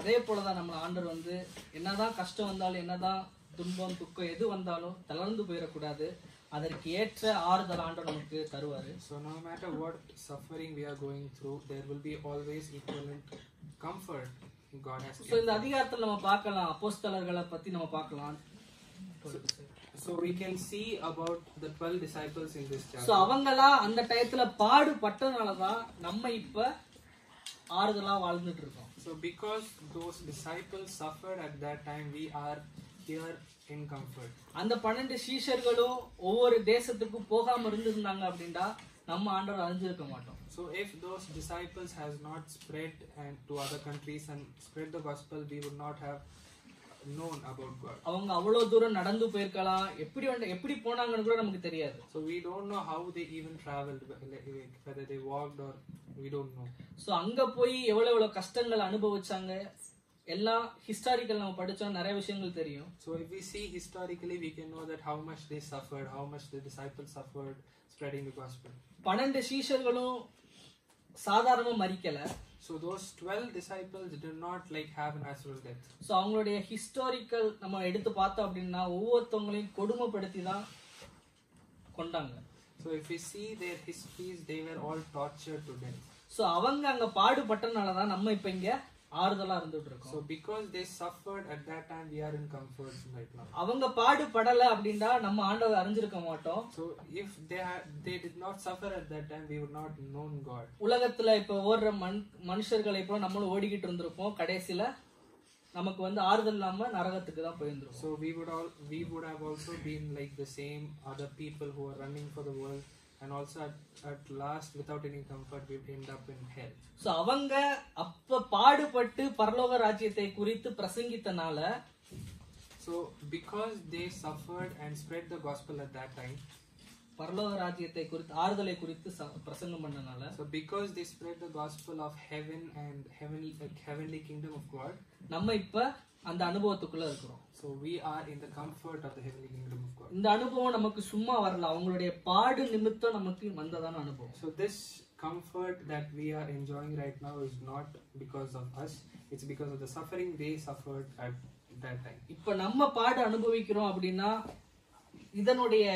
அதே போலதான் நம்ம ஆண்டவர் வந்து என்னதான் கஷ்டம் வந்தாலும் என்னதான் துன்பம் துக்கம் எது வந்தாலும் தளர்ந்து போயிடக்கூடாது, அதற்கு ஏற்ற ஆறுதல் ஆண்டவர் நமக்கு தருவாரு. So no matter what suffering we are going through, there will be always equivalent comfort God has given. So இந்த அதிகாரத்துல நம்ம பார்க்கலாம், அப்போஸ்தலர்களை பத்தி நம்ம பார்க்கலாம். So we can see about the 12 disciples in this chapter. So அவங்களா அந்த டயத்துல பாடுபட்டனாலதான் நம்ம இப்ப ஆறுதலா வாழ்ந்துட்டு இருக்கோம். So because those disciples suffered at that time, we are here in comfort. அந்த 12 சீஷர்களும் ஒவ்வொரு தேசத்துக்கும் போகாம இருந்திருந்தாங்க அப்படின்னா நம்ம ஆண்டவர் அறிஞ்சிருக்க மாட்டோம். So if those disciples has not spread and to other countries and spread the gospel, we would not have known about God. அவங்க அவ்வளவு தூரம் நடந்து போயிருக்கலாம், எப்படி போனாங்கன்னு கூட நமக்கு தெரியாது. So we don't know how they even traveled, whether they walked or we don't know. So அங்க போய் எவ்வளவு கஷ்டங்கள் அனுபவிச்சாங்க எல்லாம் ஹிஸ்டாரிக்கல் நம்ம படிச்சோம், நிறைய விஷயங்கள் தெரியும். So if we see historically, we can know that how much they suffered, how much the disciples suffered spreading the gospel. 12 சீஷர்களும் சாதாரணமா மரிக்கல. So those 12 disciples did not have a natural death. So அவங்களுடைய historical நம்ம எடுத்து பார்த்தோம் அப்படின்னா ஒவ்வொருத்தவங்களையும் கொடுமைப்படுத்தி தான் கொண்டாங்க. So if we see their histories, they were all tortured to death. So அவங்க அங்க பாடுபட்டனால தான் நம்ம இப்ப இங்க ஆறுதலா இருந்துட்டு இருக்கோம். So because they suffered at that time, we are in comfort right now. அவங்க பாடுபடல அப்படின்னா நம்ம ஆண்டவரை அறிஞ்சிருக்க மாட்டோம். So if they did not suffer at that time, we would not known God. உலகத்துல இப்ப ஓடுற மனுஷர்களை இப்போ நம்மளும் ஓடிக்கிட்டு இருந்திருப்போம், கடைசில நமக்கு வந்து ஆறுதல் இல்லாம நரகத்துக்கு தான் போயிருந்திருக்கும். So we would have also been like the same other people who are running for the world, and also at last without any comfort we end up in hell. So அவங்க அப்ப பாடுபட்டு பரலோக ராஜ்யத்தை குறித்து பிரசங்கித்தனால, so because they suffered and spread the gospel at that time, பரலோக ராஜ்யத்தை குறித்து ஆறுதலை குறித்து பிரசங்கம் பண்ணனால, so because they spread the gospel of heaven and heavenly kingdom of God, நம்ம இப்ப அந்த அனுபவத்துக்குள்ள இருக்கிறோம். So we are in the comfort of the heavenly kingdom of God. இந்த அனுபவம் நமக்கு சும்மா வரல, அவங்களுடைய பாடு நிமித்தம் நமக்கு வந்ததான அனுபவம். So this comfort that we are enjoying right now is not because of us, it's because of the suffering they suffered at that time. இப்ப நம்ம பாடு அனுபவிக்கிறோம் அப்படின்னா இதனுடைய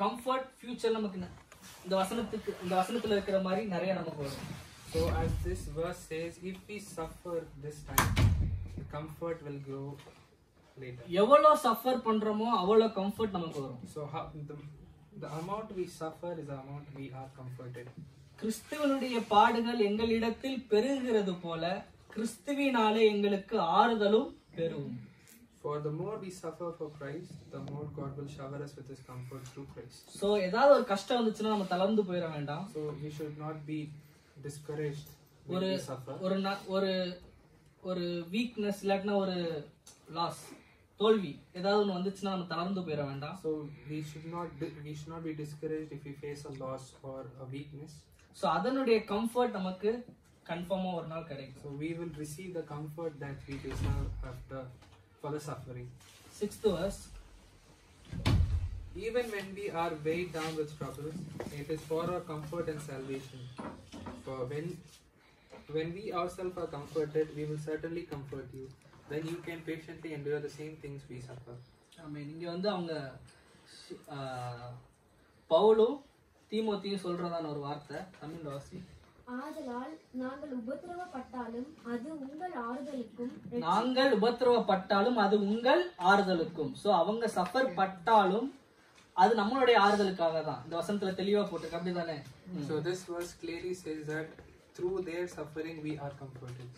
கம்ஃபர்ட் ஃபியூச்சர் நமக்கு இந்த வசனத்துல இருக்கிற மாதிரி நிறைய நமக்கு வரும். So as this verse says, if we suffer this time, the comfort will grow later. எவ்வளவு சஃபர் பண்றோமோ அவ்வளவு கம்ஃபர்ட் நமக்கு வரும். So how, the amount we suffer is the amount we are comforted. கிறிஸ்துவனுடைய பாடுகள் எங்களிடத்தில் பெருகிறது போல கிறிஸ்துவினாலே எங்களுக்கு ஆறுதலும் பெருகும். For the more we suffer for Christ, the more God will shower us with His comfort through Christ. So ஏதாவது ஒரு கஷ்டம் வந்துச்சுன்னா நம்ம தளர்ந்து போயிட வேண்டாம். So we should not be discouraged when we suffer. ஒரு வீக்னஸ் இல்லாட்டினா ஒரு லாஸ் தோல்வி ஏதாவது ஒன்று வந்துச்சுன்னா நம்ம தளர்ந்து போயிட வேண்டாம். So we should not be discouraged if we face a loss or a weakness. So அதனுடைய கம்ஃபர்ட் நமக்கு கன்ஃபார்மா ஒரு நாள் கிடைக்கும். So we will receive the comfort that we deserve for the suffering. 6th verse. Even when we are weighed down with troubles, it is for our comfort and salvation. For when we ourselves are comforted, we will certainly comfort you. Then you can patiently endure the same things we suffer. ஆமென். இங்க வந்து அவங்க பவுலும் தீமோத்தேயும் சொல்றதான ஒரு வார்த்தை தமிழ் வாசி. ஆதலால் நாங்கள் உபத்திரவப்பட்டாலும் அது உங்கள் ஆறுதலுக்கும். சோ அவங்க சஃபர் பட்டாலும் அது நம்மளுடைய ஆறுதலுக்காக தான். இந்த வசனத்துல தெளிவா போட்டுருக்கு, அப்படிதானே? So this verse clearly says that through their suffering we are comforted.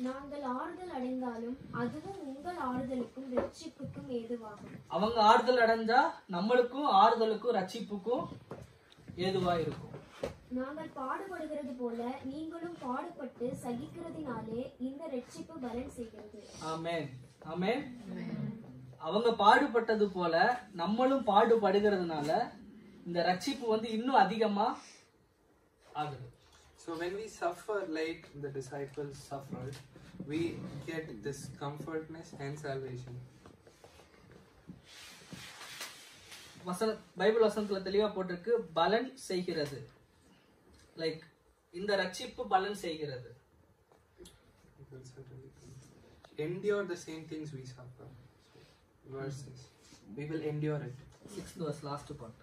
நாங்கள் ஆறுதல் அடைந்தாலும் அதுவும் உங்கள் ஆறுதலுக்கும் ரட்சிப்புக்கும் ஏதுவாகும். அவங்க ஆறுதல் அடைஞ்சா நம்மளுக்கும் ஆறுதலுக்கும் ரட்சிப்புக்கும் ஏதுவா இருக்கும். நாங்கள் பாடுபடுகிறது போல நீங்களும் பாடுபட்டு சகிக்கிறதினாலே இந்த ரட்சிப்பு பலன் செய்கிறது. ஆமென் ஆமென். அவங்க பாடுபட்டது போல நம்மளும் பாடுபடுகிறதுனால இந்த ரட்சிப்பு வந்து இன்னும் அதிகமா ஆகுது. So when we suffer like the disciples suffered, we get this comfortness and salvation. Bible வசனத்துல தெளிவா போட்டிருக்கு பலன் செய்கிறது. லைக் இந்த ரட்சிப்பு பலன் செய்கிறது. Endure the same things we suffer. Verses. We will endure it. 6th verse, last part.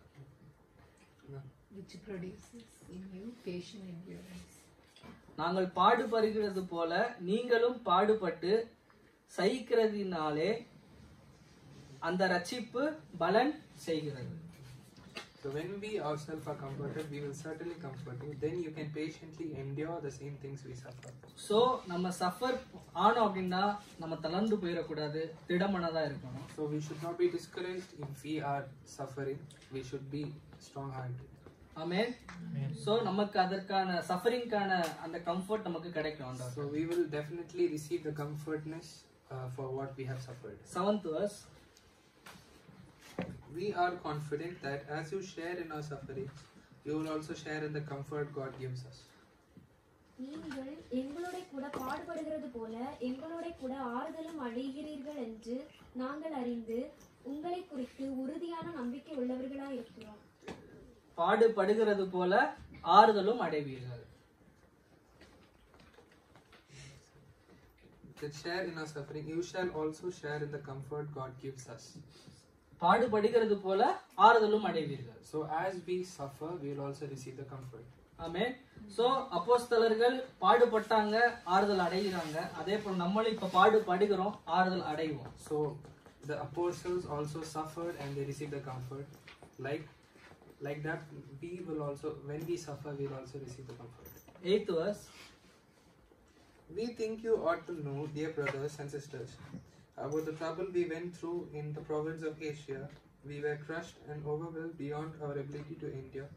Which produces in you patient endurance. நாங்கள் பாடுபடுகிறது போல நீங்களும் பாடுபட்டு சகிக்கிறதினாலே அந்த ரட்சிப்பு பலன் செய்கிறது. So when we ourselves are comforted, we will certainly comfort you. Then you can patiently endure the same things we suffer. So நம்ம suffer ஆனோம் அப்படின்னா நம்ம தளர்ந்து போயிடக்கூடாது, திடமனதா இருக்கணும். So we should not be discouraged if we are suffering. We should be strong-hearted. Amen. So நமக்கு அதற்கான சஃபரிங்கான அந்த கம்ஃபர்ட் நமக்கு கிடைக்கும். So we will definitely receive the comfortness for what we have suffered. 7th verse. We are confident that as you share in our suffering, you will also share in the comfort God gives us. நீங்கள் எங்களோட கூட பாடுபடுகிறது போல எங்களோட கூட ஆறுதலும் அடைகிறீர்கள் என்று நாங்கள் அறிந்து உங்களை குறித்து உறுதியான நம்பிக்கை உள்ளவர்களாய் இருக்கிறோம். பாடுபடுகிறது போல ஆறுதலும் அடைவீர்கள். That share in our suffering, you shall also share in the comfort God gives us. பாடுபடுகிறது போல ஆறுதலும் அடைவீர்கள். So as we suffer, we will also receive the comfort. Amen. So அப்போஸ்தலர்கள் பாடுபட்டாங்க, ஆறுதல் அடைகிறாங்க. அதே போல நம்மளும் இப்ப பாடுபடுகிறோம், ஆறுதல் அடைவோம். So the apostles also suffered and they received the comfort. Like that, we will also, when we suffer, we will also receive the comfort. 8th verse. We think you ought to know, dear brothers and sisters, about the trouble we went through in the province of Asia. We were crushed and overwhelmed beyond our ability to endure,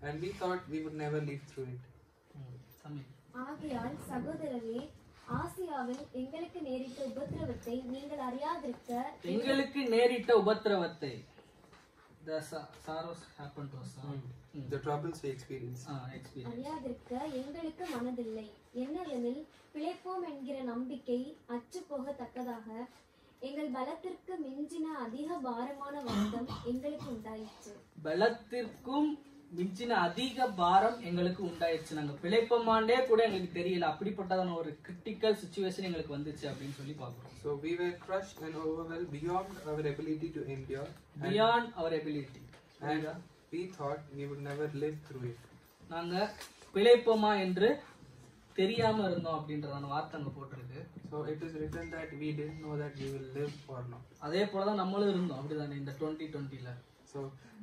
and we thought we would never live through it. ஆகையால் சகோதரரே, ஆசியாவில் எங்களுக்கு நேரிட்ட உபத்திரவத்தை நீங்கள் அறியாதிருக்க. எங்களுக்கு நேரிட்ட உபத்திரவத்தை, the sorrows happened to us. The troubles we experience. அறியாதிருக்க எங்களுக்கு மனதில்லை. என்னவெனில் பிழைப்போம் என்கிற நம்பிக்கை அற்று போகத்தக்கதாக எங்கள் பலத்திற்கு மிஞ்சின அதிக பாரமான வருத்தம் எங்களுக்கு உண்டாயிற்று. பலத்திற்கும் மிஞ்சின அதிக பாரம் எங்களுக்கு உண்டாயிடுச்சு. நாங்க பிழைப்போமாண்டே கூட எங்களுக்கு தெரியல, அப்படிப்பட்டதான ஒரு கிரிட்டிக்கல் சுச்சுவேஷன் எங்களுக்கு வந்துச்சு அப்படின்னு சொல்லி பார்க்கிறோம். So we were crushed and overwhelmed beyond our ability to endure. Beyond our ability. And we thought we would never live through it. நாங்க பிழைப்போமா என்று தெரியாம இருந்தோம் அப்படின்றதான வார்த்தை அங்க போட்டிருக்கு. So it is written that we didn't know that we will live or not. அதே போலதான் நம்மளும் இருந்தோம் அப்படிதானே இந்த 2020ல. So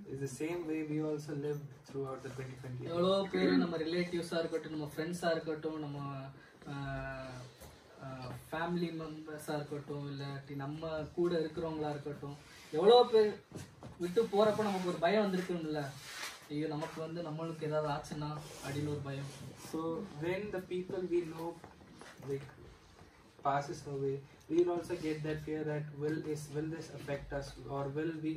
it's the same way we also lived throughout the 2020. எவ்வளோ பேர் நம்ம ரிலேட்டிவ்ஸா இருக்கட்டும், நம்ம ஃப்ரெண்ட்ஸா இருக்கட்டும், நம்ம ஃபேமிலி மெம்பர்ஸா இருக்கட்டும், இல்லாட்டி நம்ம கூட இருக்கிறவங்களா இருக்கட்டும், எவ்வளோ பேர் விட்டு போறப்ப நமக்கு ஒரு பயம் வந்திருக்கும்ல, ஐயோ நமக்கு வந்து நம்மளுக்கு ஏதாவது ஆச்சுன்னா அப்படின்னு ஒரு பயம். So when the people we know like passes away, we will also get that fear that will this affect us, or will we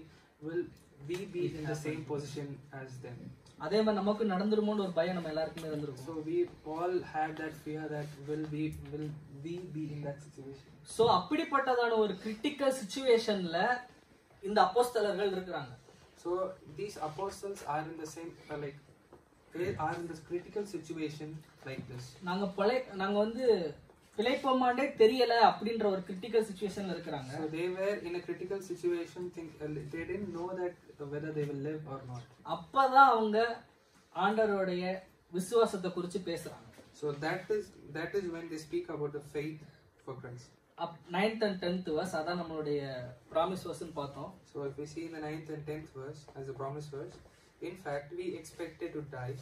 be in the same position as them. அதே மாதிரி நமக்கு நடந்துருமோன்னு ஒரு பயம் நம்ம எல்லாருக்குமே இருந்திருக்கும். So we all had that fear that will we be in that situation. So அப்படிப்பட்டதான ஒரு கிரிட்டிக்கல் சிச்சுவேஷன்ல இந்த அப்போஸ்தலர்கள் இருக்கிறாங்க. So these apostles are in the same they are in this critical situation like this. நாங்க வந்து பிழைப்போமாண்டே தெரியல அப்படின்ற ஒரு கிரிட்டிக்கல் சிச்சுவேஷன்ல இருக்கிறாங்க. So they were in a critical situation, they didn't know that whether they will live or not. அப்பதான் அவங்க ஆண்டவருடைய விசுவாசத்தை குறித்து பேசுறாங்க. So that is when they speak about the faith for Christ. 9th and 10th verse அதான் நம்மளுடைய promise verse ன்னு பார்த்தோம். So if we see in the 9th and 10th verse as a promise verse, in fact we expected to die,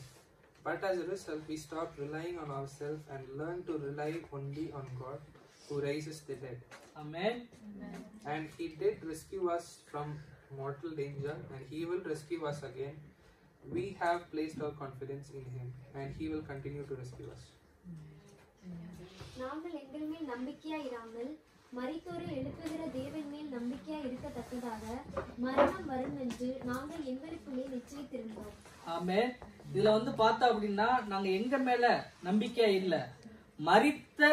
but as a result we stopped relying on ourselves and learned to rely only on God who raises the dead. Amen. And he did rescue us from mortal danger, and he will rescue us again. We have placed our confidence in him, and he will continue to rescue us. நாங்கள் எங்கள் மேல் நம்பிக்கையா இராமல் மரித்தோரை எழுப்புகிற தேவன் மேல் நம்பிக்கையா இருக்கத்தக்கதாக மரணம் வரும் என்று நாங்கள் எங்களுக்குள்ளே நிச்சயித்திருந்தோம். ஆமென். இதுல வந்து பார்த்தா அப்படின்னா நாங்க எங்க மேல நம்பிக்கையா இல்ல, மரித்த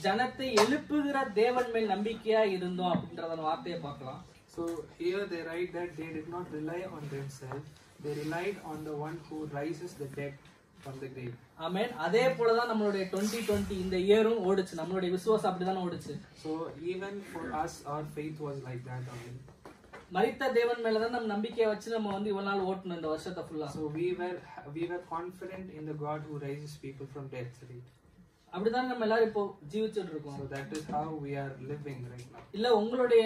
ஜனத்தை எழுப்புகிற தேவன் மேல் நம்பிக்கையா இருந்தோம் அப்படின்றத வார்த்தையை பார்க்கலாம். So here they write that they did not rely on themselves, they relied on the one who raises the dead from the grave. ஆமென். அதே போலதான் நம்மளுடைய 2020 இந்த இயரும் ஓடுச்சு, நம்மளுடைய விசுவாசம் அப்படிதான் ஓடுச்சு. So even for us our faith was like that only. மரித்த தேவன் மேலதான் நம்ம நம்பிக்கையை வச்சு நம்ம வந்து இவ்வளவு நாள் ஓட்டணும் இந்த வருஷத்தை ஃபுல்லா. So we were confident in the God who raises people from death. அப்படிதான் நம்ம எல்லாரும் இப்போ ஜீவிச்சுட்டு இருக்கோம். So that is how we are living right now. இல்ல உங்களுடைய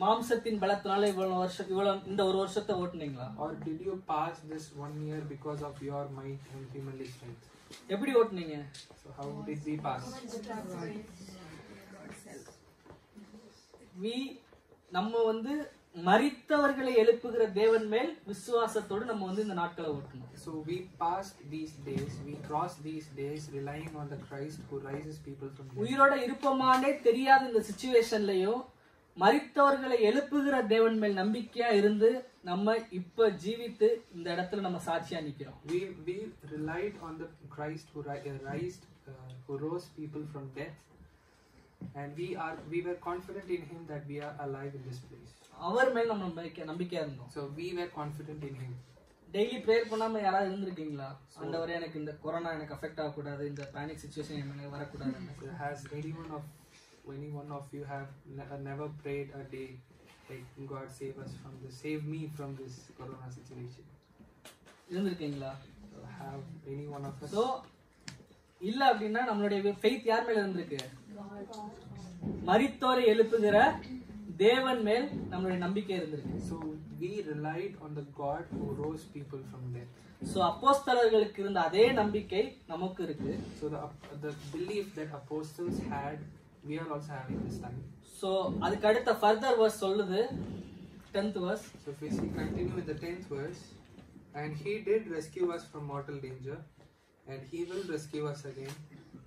மாம்சத்தின் பலத்தினால இவ்வளவு இந்த ஒரு வருஷத்தை ஓட்டுனீங்களா? Or did you pass this 1 year because of your might and humanly strength? எப்படி ஓட்டுனீங்க? So how did we pass? நம்ம வந்து மரித்தவர்களை எழுப்புகிற தேவன் மேல் விசுவாசத்தோடு நம்ம வந்து இந்த நாட்களை ஓட்டணும். So we passed these days, we crossed these days relying on the Christ who raises people from death. உயிரோட இருப்பமானே தெரியாத இந்த சிச்சுவேஷன்லயும் மரித்தவர்களை எழுப்புகிற தேவன் மேல் நம்பிக்கையா இருந்து நம்ம இப்ப ஜீவித்து இந்த இடத்துல நம்ம சாட்சியா நிக்கிறோம். We relied on the Christ who rose people from death, and we were confident in him that we are alive in this place. அவர் மேல் நம்ம நம்பிக்கையா இருந்தோம். So we were confident in him. Daily prayer பண்ணாம யாராவது இருந்திருக்கீங்களா? ஆண்டவரே எனக்கு இந்த corona எனக்கு அஃபெக்ட் ஆக கூடாது, இந்த பேனிக் சிச்சுவேஷன் எனக்கு வர கூடாது. Has any one of you have never prayed a day like God save me from this corona situation? இருந்திருக்கீங்களா? Have any one of us? So இல்ல அப்படின்னா நம்மளுடைய ஃபெய்த் யார் மேல இருந்திருக்கு? மரித்தோரை எழுப்புகிற தேவன் மேல் நம்மளுடைய நம்பிக்கை இருந்திருக்கு. So we relied on the God who rose people from death. So அப்போஸ்தலர்களுக்கு இருந்த அதே நம்பிக்கை நமக்கு இருக்கு. So the belief that apostles had, we are also having this time. So அதுக்கு அடுத்த further verse சொல்லுது 10th verse. So if we continue with the 10th verse, and he did rescue us from mortal danger, and he will rescue us again.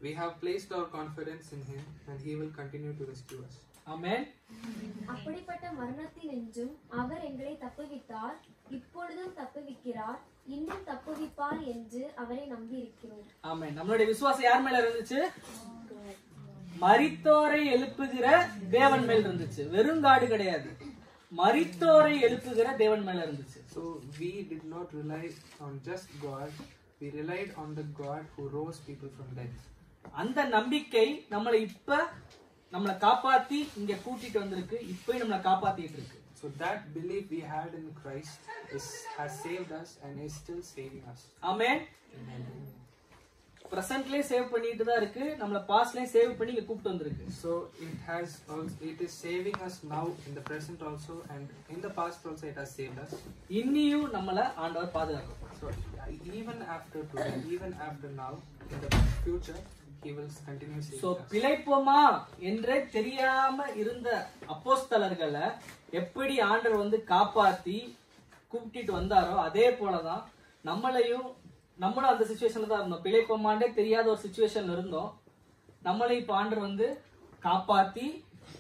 We have placed our confidence in him, and he will continue to rescue us. Amen. அப்படிப்பட்ட மரணத்தினின்றும் அவர் எங்களை தப்புவித்தார், இப்பொழுதும் தப்புவிக்கிறார், இன்னும் தப்புவிப்பார் என்று அவரை நம்பி இருக்கிறோம். ஆமென். நம்மளுடைய விசுவாசம் யார் மேல இருந்துச்சு? மரித்தோரை எழுப்புகிற தேவன் மேல் இருந்துச்சு. வெறுங்காடு கிடையாது, மரித்தோரை எழுப்புகிற தேவன் மேல இருந்துச்சு. So we did not rely on just God, we relied on the God who rose people from death. அந்த நம்பிக்கை நம்மளை காப்பாத்தி இங்க கூட்டிட்டு வந்திருக்கு, இப்ப நம்மளை காப்பாத்திட்டு இருக்கு. So that belief we had in Christ has saved us and is still saving us. Amen. பிரசன்ட்லயே சேவ் பண்ணிட்டு தான் இருக்கு, நம்மள பாஸ்ட்லயே சேவ் பண்ணி இங்க கூப்பிட்டு வந்திருக்கு. So it is saving us now in the present also, and in the past also it has saved us. இன்னியும் நம்மள ஆண்டவர் பாதுகாக்கும். So even after today, even after now, in the future, He will continue saving So us. பிழைப்போமா என்றே தெரியாம இருந்த அப்போஸ்தலர்களை எப்படி ஆண்டவர் வந்து காப்பாத்தி கூப்பிட்டு வந்தாரோ அதே போலதான் நம்மளும் அந்த சிச்சுவேஷன்ல தான் இருந்தோம். பிழைப்போமாண்டே தெரியாத ஒரு சிச்சுவேஷன்ல இருந்தோம். நம்மளை இப்ப ஆண்டவர் வந்து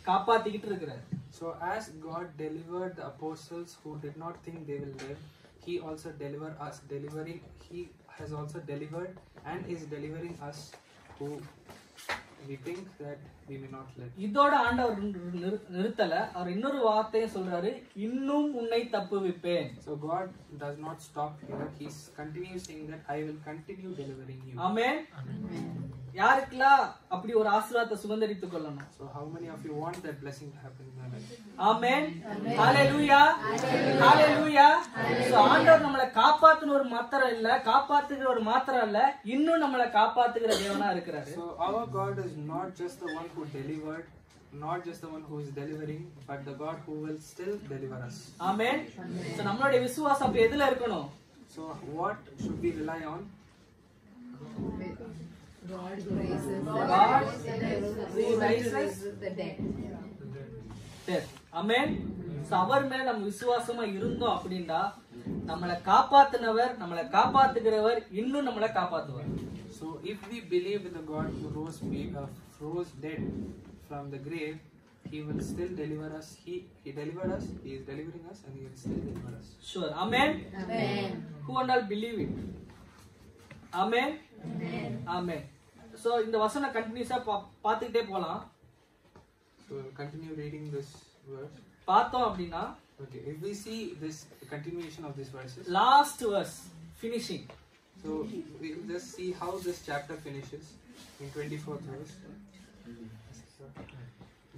காப்பாத்திக்கிட்டு இருக்கிறார். So as God delivered the apostles who did not think they will live, He also delivered us. He has also delivered and is delivering us who we think that we may not live. இதோட ஆண்டவர் நிறுத்தல, அவர் இன்னொரு வார்த்தையும் சொல்றாரு, இன்னும் உன்னை தப்புவிப்பேன். So God does not stop here. He continues saying that I will continue delivering you. ஆமென். யாருக்கெல்லாம் அப்படி ஒரு ஆசீர்வாதத்தை சுதந்தரித்துக் கொள்ளணும்? So how many of you want that blessing to happen in your life? Amen. Hallelujah. Hallelujah. So ஆண்டவர் நம்மளை காப்பாத்துன ஒரு மாத்திரம் இல்ல, காப்பாத்துகிற ஒரு மாத்திரம் இல்ல, இன்னும் நம்மளை காப்பாத்துகிற தேவனா இருக்கிறாரு. So our God is not just the one who delivered, not just the one who is delivering, but the God who will still deliver us. Amen. So நம்மளுடைய விசுவாசம் அப்ப எதுல இருக்கணும்? So what should we rely on? God who raises the dead. Amen. So அவர் மேல நம்ம விசுவாசமா இருந்தோம் அப்படின்னா நம்மளை காப்பாத்துனவர், நம்மளை காப்பாத்துகிறவர் இன்னும் நம்மளை காப்பாத்துவார். So if we believe in the God who rose dead from the grave, He will still deliver us. He delivered us, He is delivering us, and He will still deliver us. Sure. Amen. Amen. Who and all believe it? Amen. Amen. So இந்த வசனம் கண்டினியூஸா பாத்துக்கிட்டே போலாம். So continue reading this verse. பார்த்தோம் அப்படின்னா Okay, if we see this continuation of these verses, last verse finishing. so we will just see how this chapter finishes in 24th verse.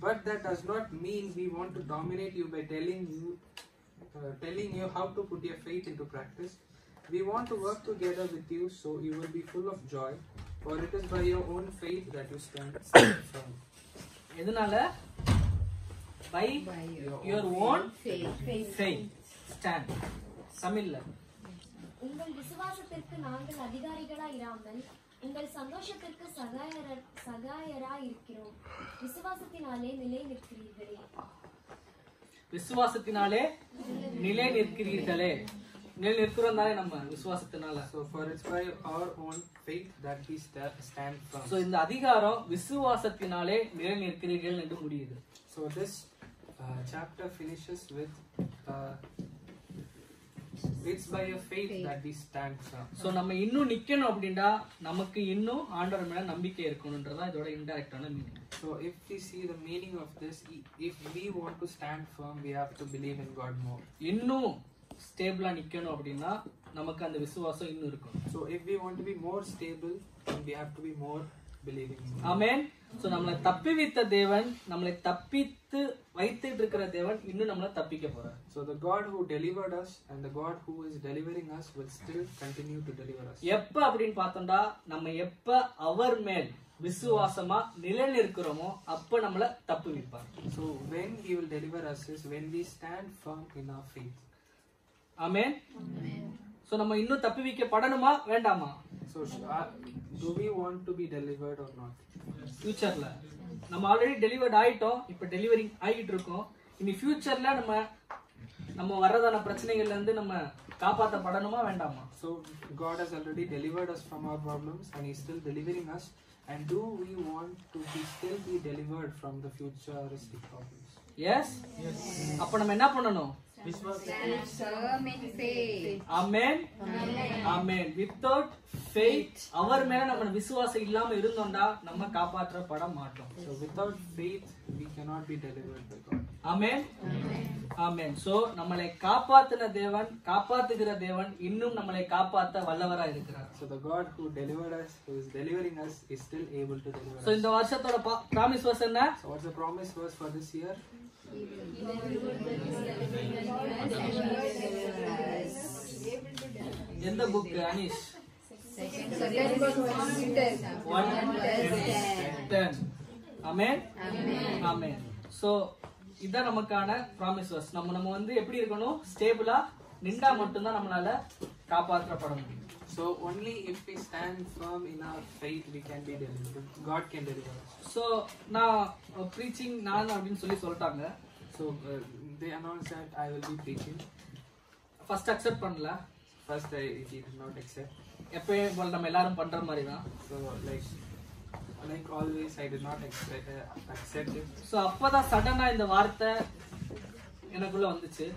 But that does not mean we want to dominate you by telling you how to put your faith into practice. We want to work together with you so you will be full of joy, for it is by your own faith that you stand firm. எதனால? By your own faith stand. தமிழ்ல உங்கள் விசுவாசத்திற்கு நாங்கள் அதிகாரிகளா இராமல் உங்கள் சந்தோஷத்திற்கு சகாயரா இருக்கிறோம். விசுவாசத்தினாலே நிலை நிற்கிறீர்களே. விசுவாசத்தினாலே நிலை நிற்கிறீர்களே. நிலை நிற்கிறோம் தானே நம்ம விசுவாசத்தினால. So for it's by our own faith that we stand firm. So இந்த அதிகாரம் விசுவாசத்தினாலே நிலை நிற்கிறீர்கள் என்று முடியுது. So this chapter finishes with it's by your faith that we stand firm. So நம்ம இன்னும் நிக்கணும் அப்படின்னா நமக்கு இன்னும் ஆண்டவர் மேல நம்பிக்கை இருக்கணும்ன்றதா இதோட இன்டைரக்டான meaning. So if we see the meaning of this, if we want to stand firm, we have to believe in God more. இன்னும் ஸ்டேபிளா நிக்கணும் அப்படின்னா நமக்கு அந்த விசுவாசம் இன்னும் இருக்கும். So if we want to be more stable, then we have to be more believing in God. Amen. So நம்மளை தப்பிவித்த தேவன், நம்மளை தப்பித்து வைத்துட்டு இருக்கிற தேவன் இன்னும் நம்மளை தப்பிக்க போறார். So the God who delivered us and the God who is delivering us will still continue to deliver us. எப்ப அப்படின்னு பார்த்தோம்டா நம்ம எப்ப அவர் மேல் விசுவாசமா நிலை நிற்கிறோமோ அப்ப நம்மளை தப்புவிப்பார். So when He will deliver us is when we stand firm in our faith. Amen. So நம்ம இன்னும் தப்புவிக்கப்படணுமா வேண்டாமா? So do we want to be delivered or not? ஃபியூச்சர்ல நம்ம ஆல்ரெடி டெலிவர்ட் ஆயிட்டோம், இப்ப டெலிவரிங் ஆகிட்டு இருக்கோம். இனி ஃபியூச்சர்ல நம்ம வரதான பிரச்சனைகள்ல இருந்து நம்ம காப்பாற்றப்படணுமா வேண்டாமா? So God has already delivered us from our problems and He's still delivering us. And do we want to still be delivered from the futuristic problems? Yes. அப்ப நம்ம என்ன பண்ணணும்? Firm in faith. Amen. Amen. Without faith, அவர் மேல நம்ம விசுவாசம் இல்லாம இருந்தோம்டா நம்ம காப்பாற்றப்பட மாட்டோம். So without faith, we cannot be delivered by God. Amen. Amen. So நம்மளை காப்பாத்துன தேவன், காப்பாத்துகிற தேவன் இன்னும் நம்மளை காப்பாத்த வல்லவரா இருக்கிறார். So the God who delivered us, who is delivering us, is still able to deliver So us. இந்த வருஷத்தோட ப்ராமிஸ் verse என்ன? So what's the promise verse for this year? எந்த book Anish? 1:10. Amen. Amen. So இதான் நமக்கான promise verse. நம்ம வந்து எப்படி இருக்கணும்? ஸ்டேபிளா நின்றா மட்டும் தான் நம்மளால காப்பாற்றப்பட முடியும். So only if we stand firm in our faith, we can be delivered. God can deliver us. So நான் ப்ரீச்சிங் நான் அப்படின்னு சொல்லிட்டாங்க. So they announced that I will be preaching. First accept பண்ணல. First I did not accept. எப்பயும் போல நம்ம எல்லாரும் பண்ற மாதிரி தான். So like always, I did not accept it. So அப்பதான் சடனா இந்த வார்த்தை எனக்குள்ள வந்துச்சு.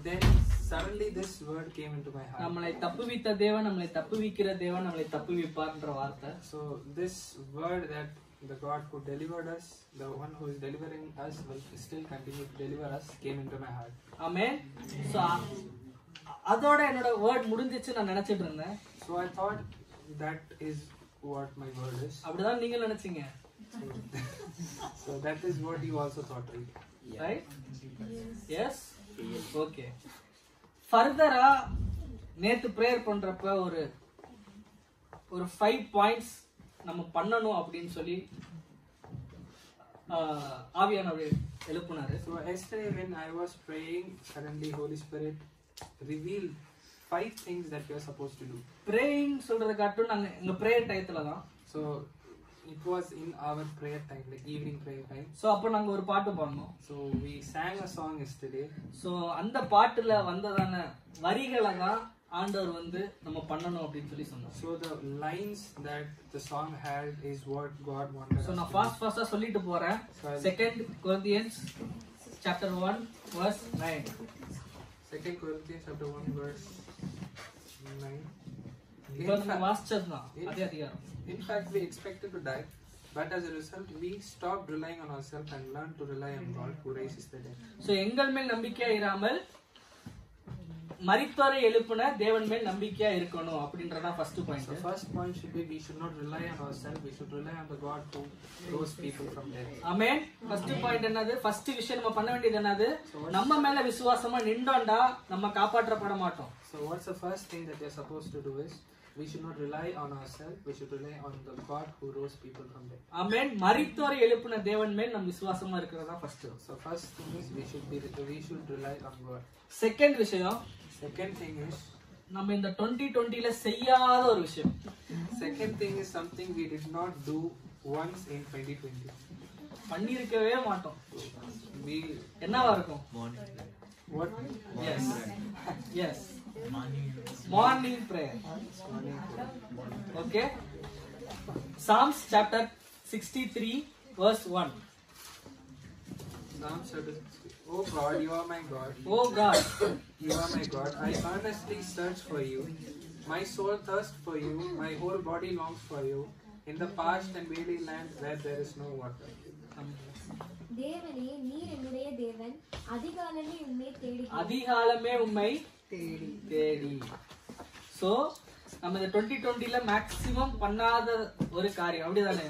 Then suddenly this word came into my heart. நம்மளை தப்புவித்த தேவன், நம்மளை தப்புவிக்கிற தேவன், நம்மளை தப்புவிப்பார்ன்ற வார்த்தை. So this word that the God who delivered us, the one who is delivering us, will still continue to deliver us, came into my heart. Amen. So அதோட என்னோட word முடிஞ்சிச்சு நான் நினைச்சிட்டு இருந்தேன். So I thought that is what my word is. அப்படிதான் நீங்க நினைச்சீங்க. So that is what you also thought, right? Right? Yes. Okay. ஃபர்தரா நேத்து பிரேயர் பண்றப்ப ஒரு 5 பாயிண்ட்ஸ் நம்ம பண்ணணும் அப்படின்னு சொல்லி ஆவியானவர் எழுப்புனாரு. So yesterday when I was praying, suddenly Holy Spirit revealed 5 things that we are supposed to do. Praying சொல்றத காட்டும் நாங்க எங்க பிரேயர் டயத்துல தான். So it was in our prayer time, like evening prayer time. So அப்ப நாங்க ஒரு பாட்டு பாடணும். So we sang a song yesterday. So அந்த பாட்டுல வந்ததான வரிகளை தான் ஆண்டவர் வந்து நம்ம பண்ணணும் அப்படின்னு சொல்லி சொன்னார். So the lines that the song had is what God wanted us so நான் to ஃபாஸ்டா சொல்லிட்டு போறேன். 2 Corinthians chapter 1 verse 9. 2 Corinthians chapter 1 verse 9. In fact, we expected to die, but as a result, we stopped relying on ourselves and learned to rely on God who raises the dead. So எங்கள் மேல் நம்பிக்கையா இராமல் மரித்தோரை எழுப்புன தேவன் மேல் நம்பிக்கையா இருக்கணும் அப்படின்றதா first point. The first point should be we should not rely on ourselves, we should rely on the God who rose people from dead. Amen. First point என்னது? ஃபர்ஸ்ட் விஷயம் நம்ம பண்ண வேண்டியது என்னது? நம்ம மேல விசுவாசமா நின்றோம்டா நம்ம காப்பாற்றப்பட மாட்டோம். So what's the first thing that we are supposed to do is we should not rely on ourselves, we should rely on the God who rose people from dead. ஆமென். மரித்தோரை எழுப்புன தேவன் மேல் நம்ம விசுவாசமா இருக்கிறதா first. So first thing is we should rely on God. Second விஷயம், Second thing is நம்ம இந்த 2020ல செய்யாத ஒரு விஷயம். Second thing is something we did not do once in 2020. பண்ணிருக்கவே மாட்டோம். We என்னவா இருக்கும்? what? Yes. Yes. Morning prayer. Okay. Psalms chapter 63 verse 1. Psalms chapter 63. Oh God, you are my God. Oh God, You are my God. I earnestly search for you. My soul thirsts for you. My whole body longs for you. In the parched and weary land where there is no water. தேவனே, நீர் என்னுடைய தேவன், அதிகாலமே உம்மை தேடுகிறேன். அதிகாலமே உம்மை தேடி. சோ நம்ம இந்த 2020ல மேக்ஸிமம் பண்ணாத ஒரு காரியம் அப்படிதானே?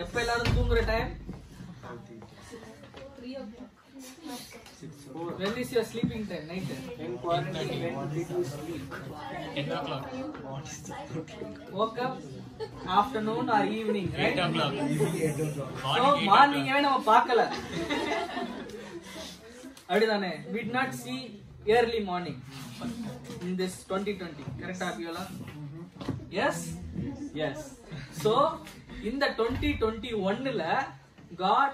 எப்ப எல்லாரும் தூங்குற time? When is your sleeping time? Night. In quarantine, when did you sleep? 10 o'clock. Woke up afternoon or evening, right? 8 o'clock. So morning நம்ம பார்க்கல. அப்படிதானே? We did not see early morning in this 2020. Correct Abiola? Yes? Yes. So இந்த 2021ல God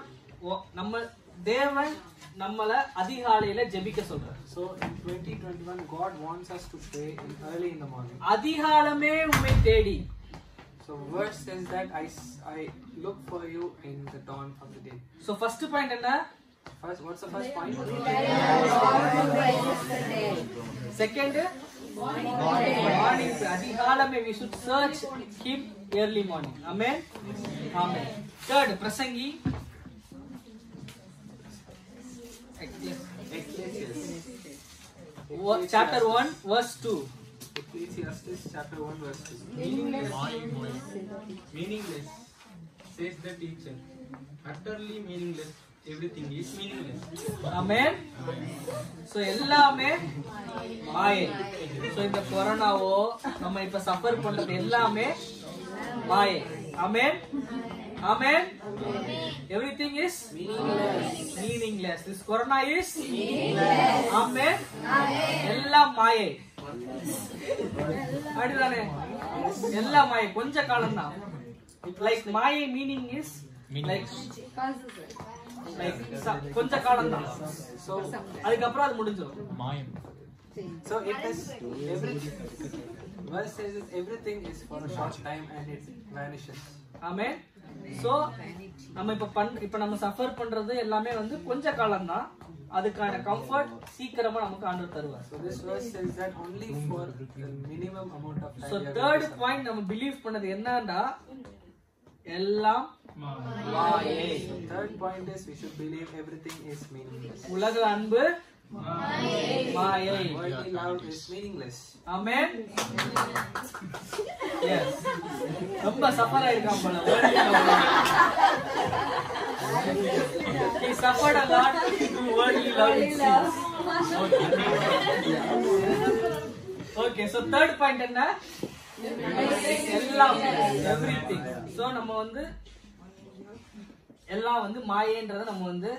நம்ம தேவன் நம்மள அதிகாலையில ஜெபிக்க சொல்றார். So in 2021, God wants us to pray early in the morning. அதிகாலமே உம்மை தேடி. So verse says that I look for you in the dawn of the day. So first point என்ன? First, what's the first point? Second, morning. Adhikalame, we should search him early morning. Amen. Amen. Third, Prasangi. Ecclesiastes. Chapter 1, verse 2. Ecclesiastes chapter 1 verse 2. Meaningless, says the teacher. Utterly meaningless. Everything is meaningless. Amen. So எல்லாமே மாயை. So இந்த கொரோனாவோ நம்ம இப்ப suffer பண்றது எல்லாமே மாயை. Amen. Amen. Everything is meaningless. This corona is meaningless. Amen. எல்லாம் மாயை. அப்படிதானே? எல்லாம் மாயை. கொஞ்ச காலம் தான். Like மாயை meaning is like கொஞ்ச காலம் தான். So அதுக்கு அப்புறம் அது முடிஞ்சிரும். மாயம். So it is everything. Verse says that everything is for a short time and it vanishes. Amen. So நம்ம இப்ப நம்ம சஃபர் பண்றது எல்லாமே வந்து கொஞ்ச காலம் தான். அதுக்கான கம்ஃபர்ட் சீக்கிரமா நமக்கு ஆண்டவர் தருவார். So this verse says that only for the minimum amount of time. So third point நம்ம பிலீவ் பண்ணது என்னன்னா எல்லாம் மாயை. Third point is we should believe everything is meaningless. உலக அன்பு மாயை. Worldly love is meaningless. Amen. Yes. ரொம்ப suffer ஆயிருக்கான் போல. He suffered a lot to worldly love. Okay, so third point என்ன? எல்லாம் everything. So நம்ம வந்து எல்லாம் வந்து மாயைன்றதை நம்ம வந்து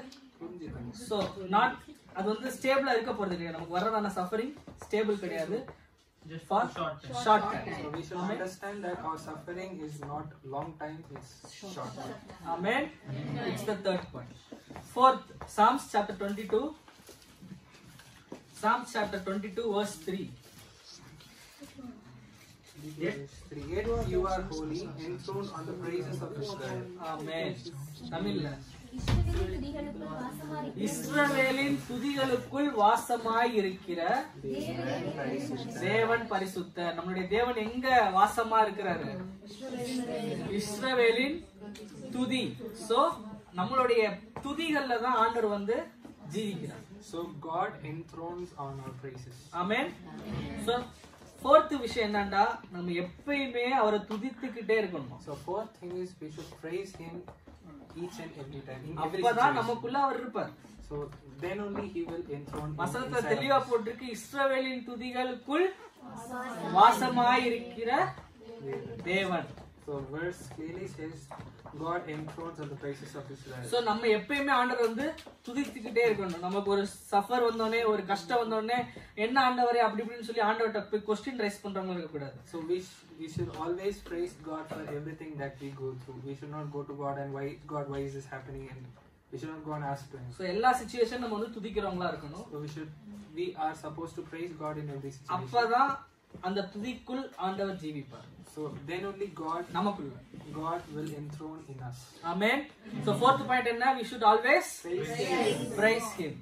so not அது வந்து ஸ்டேபிளா இருக்க போறது கிடையாது. நமக்கு வர்றதான சஃபரிங் ஸ்டேபிள் கிடையாது. Just for short time. So we should understand that our suffering is not long time, it's short time. Amen. It's the third point. Fourth, Psalms chapter 22. Psalms chapter 22 verse 3. Yet you are holy, enthroned on the praises of Israel. Amen. Tamil. இஸ்ரவேலின் துதிகளுக்குள் வாசமாய் இஸ்ரவேலின் துதிகளுக்குள் வாசமாய் இருக்கிற தேவன் பரிசுத்தர். நம்மளுடைய தேவன் எங்க வாசமா இருக்கிறாரு? இஸ்ரவேலின் துதி. சோ நம்மளுடைய துதிகள்ல தான் ஆண்டவர் வந்து ஜீவிக்கிறார். So God enthrones on our praises. Amen. So fourth விஷயம் என்னன்னா நம்ம எப்பயுமே அவரை துதித்துக்கிட்டே இருக்கணும். So fourth thing is we should praise Him each and every time. In every அப்பதான் situation. நமக்குள்ள அவர் இருப்பார். So then only He will enthrone. வசனத்துல inside தெளிவா us. போட்டிருக்கு இஸ்ரவேலின் துதிகளுக்குள் வாசமாய் இருக்கிற தேவன். So verse clearly says God enthrones on the praises of Israel. So நம்ம எப்பயுமே ஆண்டவர் வந்து துதித்துக்கிட்டே இருக்கணும். நமக்கு ஒரு சஃபர் வந்தோடனே ஒரு கஷ்டம் வந்தோடனே என்ன ஆண்டவரே அப்படி இப்படின்னு சொல்லி ஆண்டவர்கிட்ட போய் கொஸ்டின் ரைஸ் பண்றவங்க இருக்க கூடாது. So we should always praise God for everything that we go through. We should not go to God and why is this happening, and we should not go and ask Him. So எல்லா situation நம்ம வந்து துதிக்கிறவங்களா இருக்கணும். So we are supposed to praise God in every situation. அப்பதான் அந்த துதிக்குள் ஆண்டவர் ஜீவிப்பார். So then only God will enthrone in us. Amen. So fourth point enna, we should always praise him.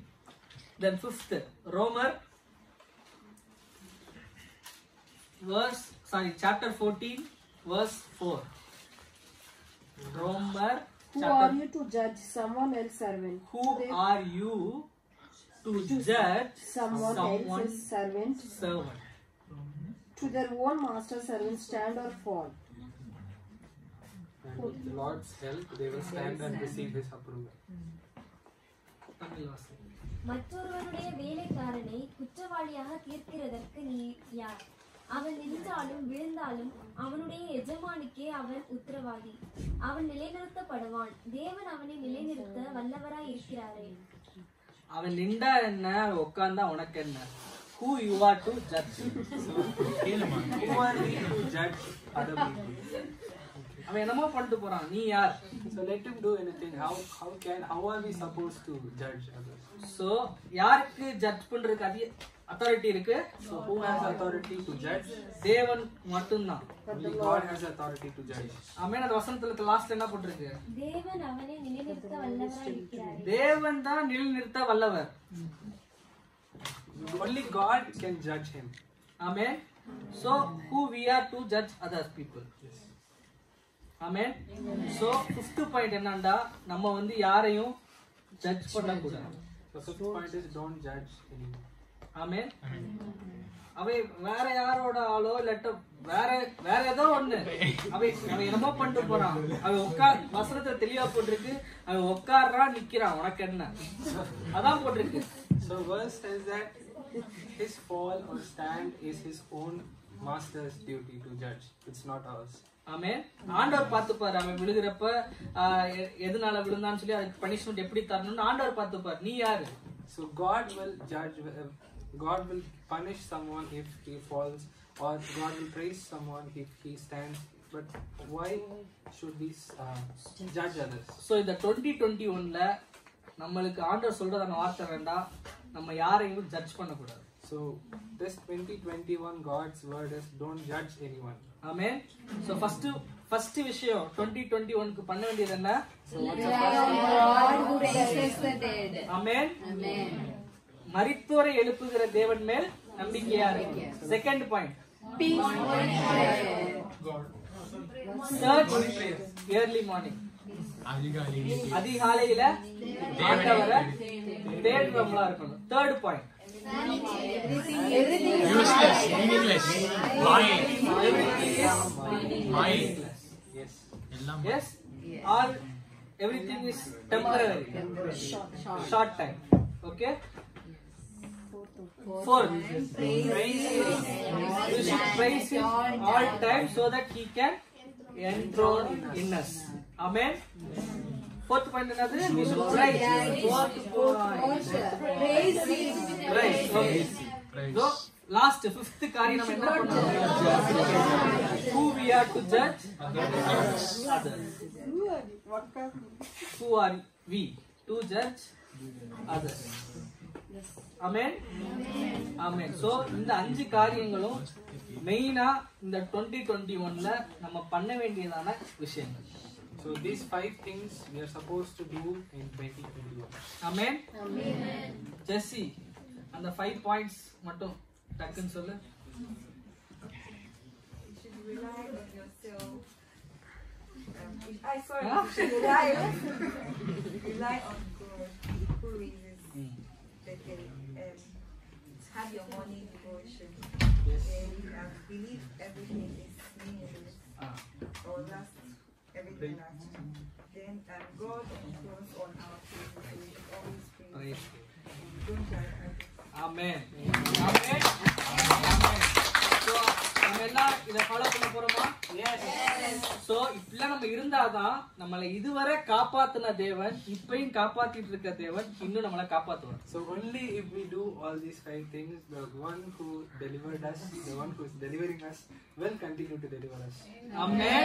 Then fifth, chapter 14 verse 4. Who are you to judge someone else's servant? Who are you to judge someone else's servant? To their own master servant stand or fall. And with the Lord's help, they will stand and receive His approval. மற்றொருவனுடைய வேலைக்காரனை குற்றவாளியாக தீர்க்கிறதற்கு நீ யார்? அவன் நின்றாலும் விழுந்தாலும் அவனுடைய எஜமானுக்கே அவன் உத்தரவாதி. அவன் நிலைநிறுத்தப்படுவான். தேவன் அவனை நிலைநிறுத்த வல்லவராய் இருக்கிறாரே. அவன் நின்றா என்ன, உட்கார்ந்தா உனக்கு என்ன? Who you are to judge? Who are we to judge other people? அவன் என்னமோ பண்ணிட்டு போறான், நீ யார்? So let him do anything. How are we supposed to judge others? So யாருக்கு ஜட்ஜ் பண்றதுக்கு அத்தாரிட்டி இருக்கு. So who has authority to judge? தேவன் மட்டும்தான். Only God has authority to judge. ஆமென். அந்த வசனத்துல லாஸ்ட்ல என்ன போட்டிருக்கு? தேவன் அவனை நிலைநிறுத்த வல்லவராய் இருக்கிறார். தேவன் தான் நிலைநிறுத்த வல்லவர். Only God can judge him. Amen. So who we are to judge other people? Amen. So fifth point என்னன்னா நம்ம வந்து யாரையும் ஜட்ஜ் பண்ண கூடாது. The fifth point is don't judge anyone. Amen. அவை வேற யாரோட ஆளோ இல்லட்ட வேற ஏதோ ஒண்ணு அவை என்னமோ பண்ணிட்டு போறான். அவன் உட்கார் வசனத்தை தெளிவா போட்டிருக்கு. அவன் உட்கார்றான் நிக்கிறான் உனக்கு என்ன அதான் போட்டிருக்கு. So verse says that his fall or stand is his own master's duty to judge. It's not ours. ஆமென். ஆண்டவர் பார்த்துப்பாரு. அவன் விழுகிறப்ப எதனால விழுந்தான்னு சொல்லி அதுக்கு பனிஷ்மெண்ட் எப்படி தரணும்னு ஆண்டவர் பார்த்துப்பாரு. நீ யாரு? So God will judge. God will punish someone if he falls, or God will praise someone if he stands. But why should we judge others? So இந்த 2021ல நம்மளுக்கு ஆண்டவர் சொல்றதான வார்த்தை வேண்டாம். நம்ம யாரையும் ஜட்ஜ் பண்ண கூடாது. So this 2021 God's word is don't judge anyone. Amen. So first விஷயம் 2021க்கு பண்ண வேண்டியது என்ன? So what's the first thing? God who raises the dead. Amen. Amen. மரித்தோரை எழுப்புகிற தேவன் மேல் நம்பிக்கையா இருக்கு. Second point Peace for prayer. Church early morning. அதிகாலையில ஆண்டவரை தேடுறவங்களா இருக்கணும். Third point Everything is Useless, meaningless, lying. Yes. yes all everything is temporary, short time. Okay. Fourth, you should praise him all time so that he can enthrone in us. Amen. Fourth point another, we should praise. Fourth point, praise him. praise. Okay. So last fifth காரியம் நம்ம என்ன பண்ணணும்? Who we are to judge others. Who are we to judge others? Amen. Amen. So இந்த அஞ்சு காரியங்களும் மெயினா இந்த 2021ல நம்ம பண்ண வேண்டியதான விஷயங்கள். So these 5 things we are supposed to do in 2021. Amen. Jesse, அந்த 5 points மட்டும் டக்குன்னு சொல்லு. You should rely on yourself. You should rely on God who raises the dead. Have your morning devotion. Believe everything is meaningless or last everything lasts. Then God thrones on our faith. So we should always pray. Don't judge others. Amen. Amen. Amen. So நம்ம எல்லாம் இத follow பண்ண போறோமா? Yes. So இப்பெல்லாம் நம்ம இருந்தாதான் நம்மளை இதுவரை காப்பாத்தின தேவன் இப்பயும் காப்பாத்திட்டு இருக்க தேவன் இன்னும் நம்மளை காப்பாத்துவார். So only if we do all these 5 things, the one who delivered us, the one who is delivering us, will continue to deliver us. Amen.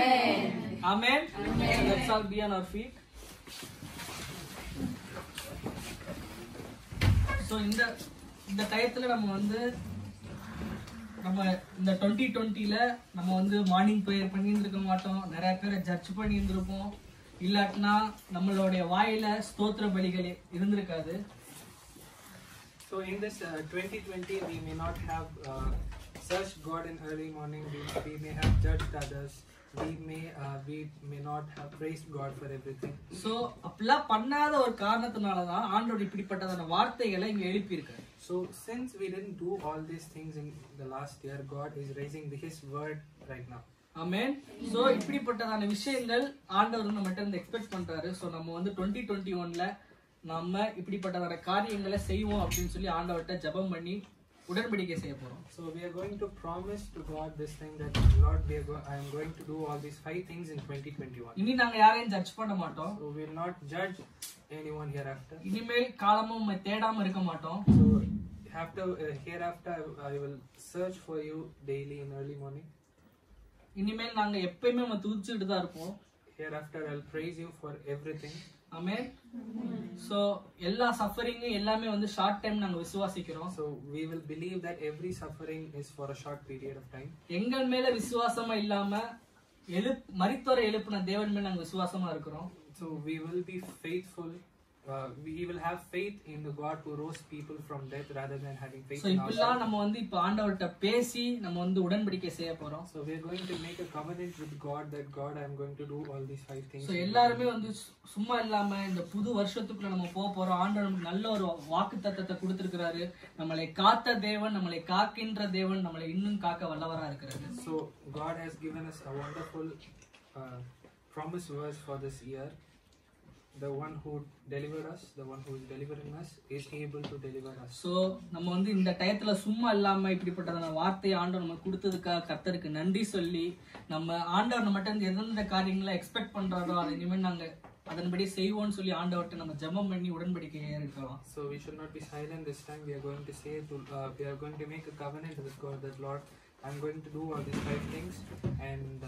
Amen. Let's all be on our feet. So இந்த டயத்துல நம்ம இந்த 2020ல நம்ம morning prayer பண்ணியிருந்திருக்க மாட்டோம். நிறைய பேரை judge பண்ணியிருந்திருப்போம். இல்லாட்டினா நம்மளுடைய வாயில ஸ்தோத்திர பலிகள் இருந்திருக்காது. So in this 2020, we may not have searched God in early morning. We may have judged others. We may not have praised God for everything. So அப்பெல்லாம் பண்ணாத ஒரு காரணத்தினால தான் ஆண்டவர் இப்படிப்பட்டதான வார்த்தைகளை இங்க எழுப்பியிருக்காரு. So since we didn't do all these things in the last year, God is raising His word right now. Amen. So இப்படிப்பட்டதான விஷயங்கள் ஆண்டவர் நம்மகிட்ட இருந்து எக்ஸ்பெக்ட் பண்றாரு. So நம்ம 2021ல நம்ம இப்படிப்பட்டதான காரியங்களை செய்வோம் அப்படின்னு சொல்லி ஆண்டவர்கிட்ட ஜெபம் பண்ணி உடன்படிக்கை செய்ய போறோம். So we are going to promise to God this thing that Lord, I am going to do all these 5 things in 2021. இனி நாங்க யாரையும் ஜட்ஜ் பண்ண மாட்டோம். So we will not judge anyone hereafter. இனிமேல் காலமும் தேடாம இருக்க மாட்டோம். So hereafter I will search for you daily in early morning. இனிமேல் நாங்க எப்பயுமே துதிச்சுட்டு தான் இருப்போம். Hereafter I will praise you for everything. Amen. So எல்லா சஃபரிங் எல்லாமே வந்து ஷார்ட் டைம் நாங்க விசுவாசிக்கிறோம். So we will believe that every suffering is for a short period of time. எங்கள் மேல விசுவாசமா இல்லாம மரித்தோரை எழுப்பின தேவன் மேல நாங்க விசுவாசமா இருக்கிறோம். So we will be faithful. We will have faith in the God who rose people from death rather than having faith in ourselves. இப்பெல்லாம் நம்ம வந்து இப்ப ஆண்டவர்ட்ட பேசி நம்ம வந்து உடன்படிக்கை செய்ய போறோம். So we are going to make a covenant with God that God, I am going to do all these 5 things. So எல்லாரும் வந்து சும்மா இல்லாம இந்த புது வருஷத்துக்குள்ள நம்ம போக போறோம். ஆண்டவர் நமக்கு நல்ல ஒரு வாக்குத்தத்தத்தை கொடுத்திருக்கிறாரு. நம்மளை காத்த தேவன், நம்மளை காக்கின்ற தேவன், நம்மளை இன்னும் காக்க வல்லவரா இருக்கிறாரு. So God has given us a wonderful promise verse for this year. The one who delivered us, the one who is delivering us is able to deliver us. So நம்ம வந்து இந்த டயத்துல சும்மா இல்லாம இப்படிப்பட்டதான வார்த்தையை ஆண்டவர் நமக்கு கொடுத்ததுக்காக கர்த்தருக்கு நன்றி சொல்லி நம்ம ஆண்டவர் நம்மகிட்ட இருந்து எந்தெந்த காரியங்களை எக்ஸ்பெக்ட் பண்றாரோ அதை இனிமேல் நாங்க அதன்படி செய்வோம்னு சொல்லி ஆண்டவர்ட்ட நம்ம ஜெபம் பண்ணி உடன்படிக்கையை இருக்கலாம். So we should not be silent this time. We are going to say we are going to make a covenant with God that Lord, I am going to do all these 5 things and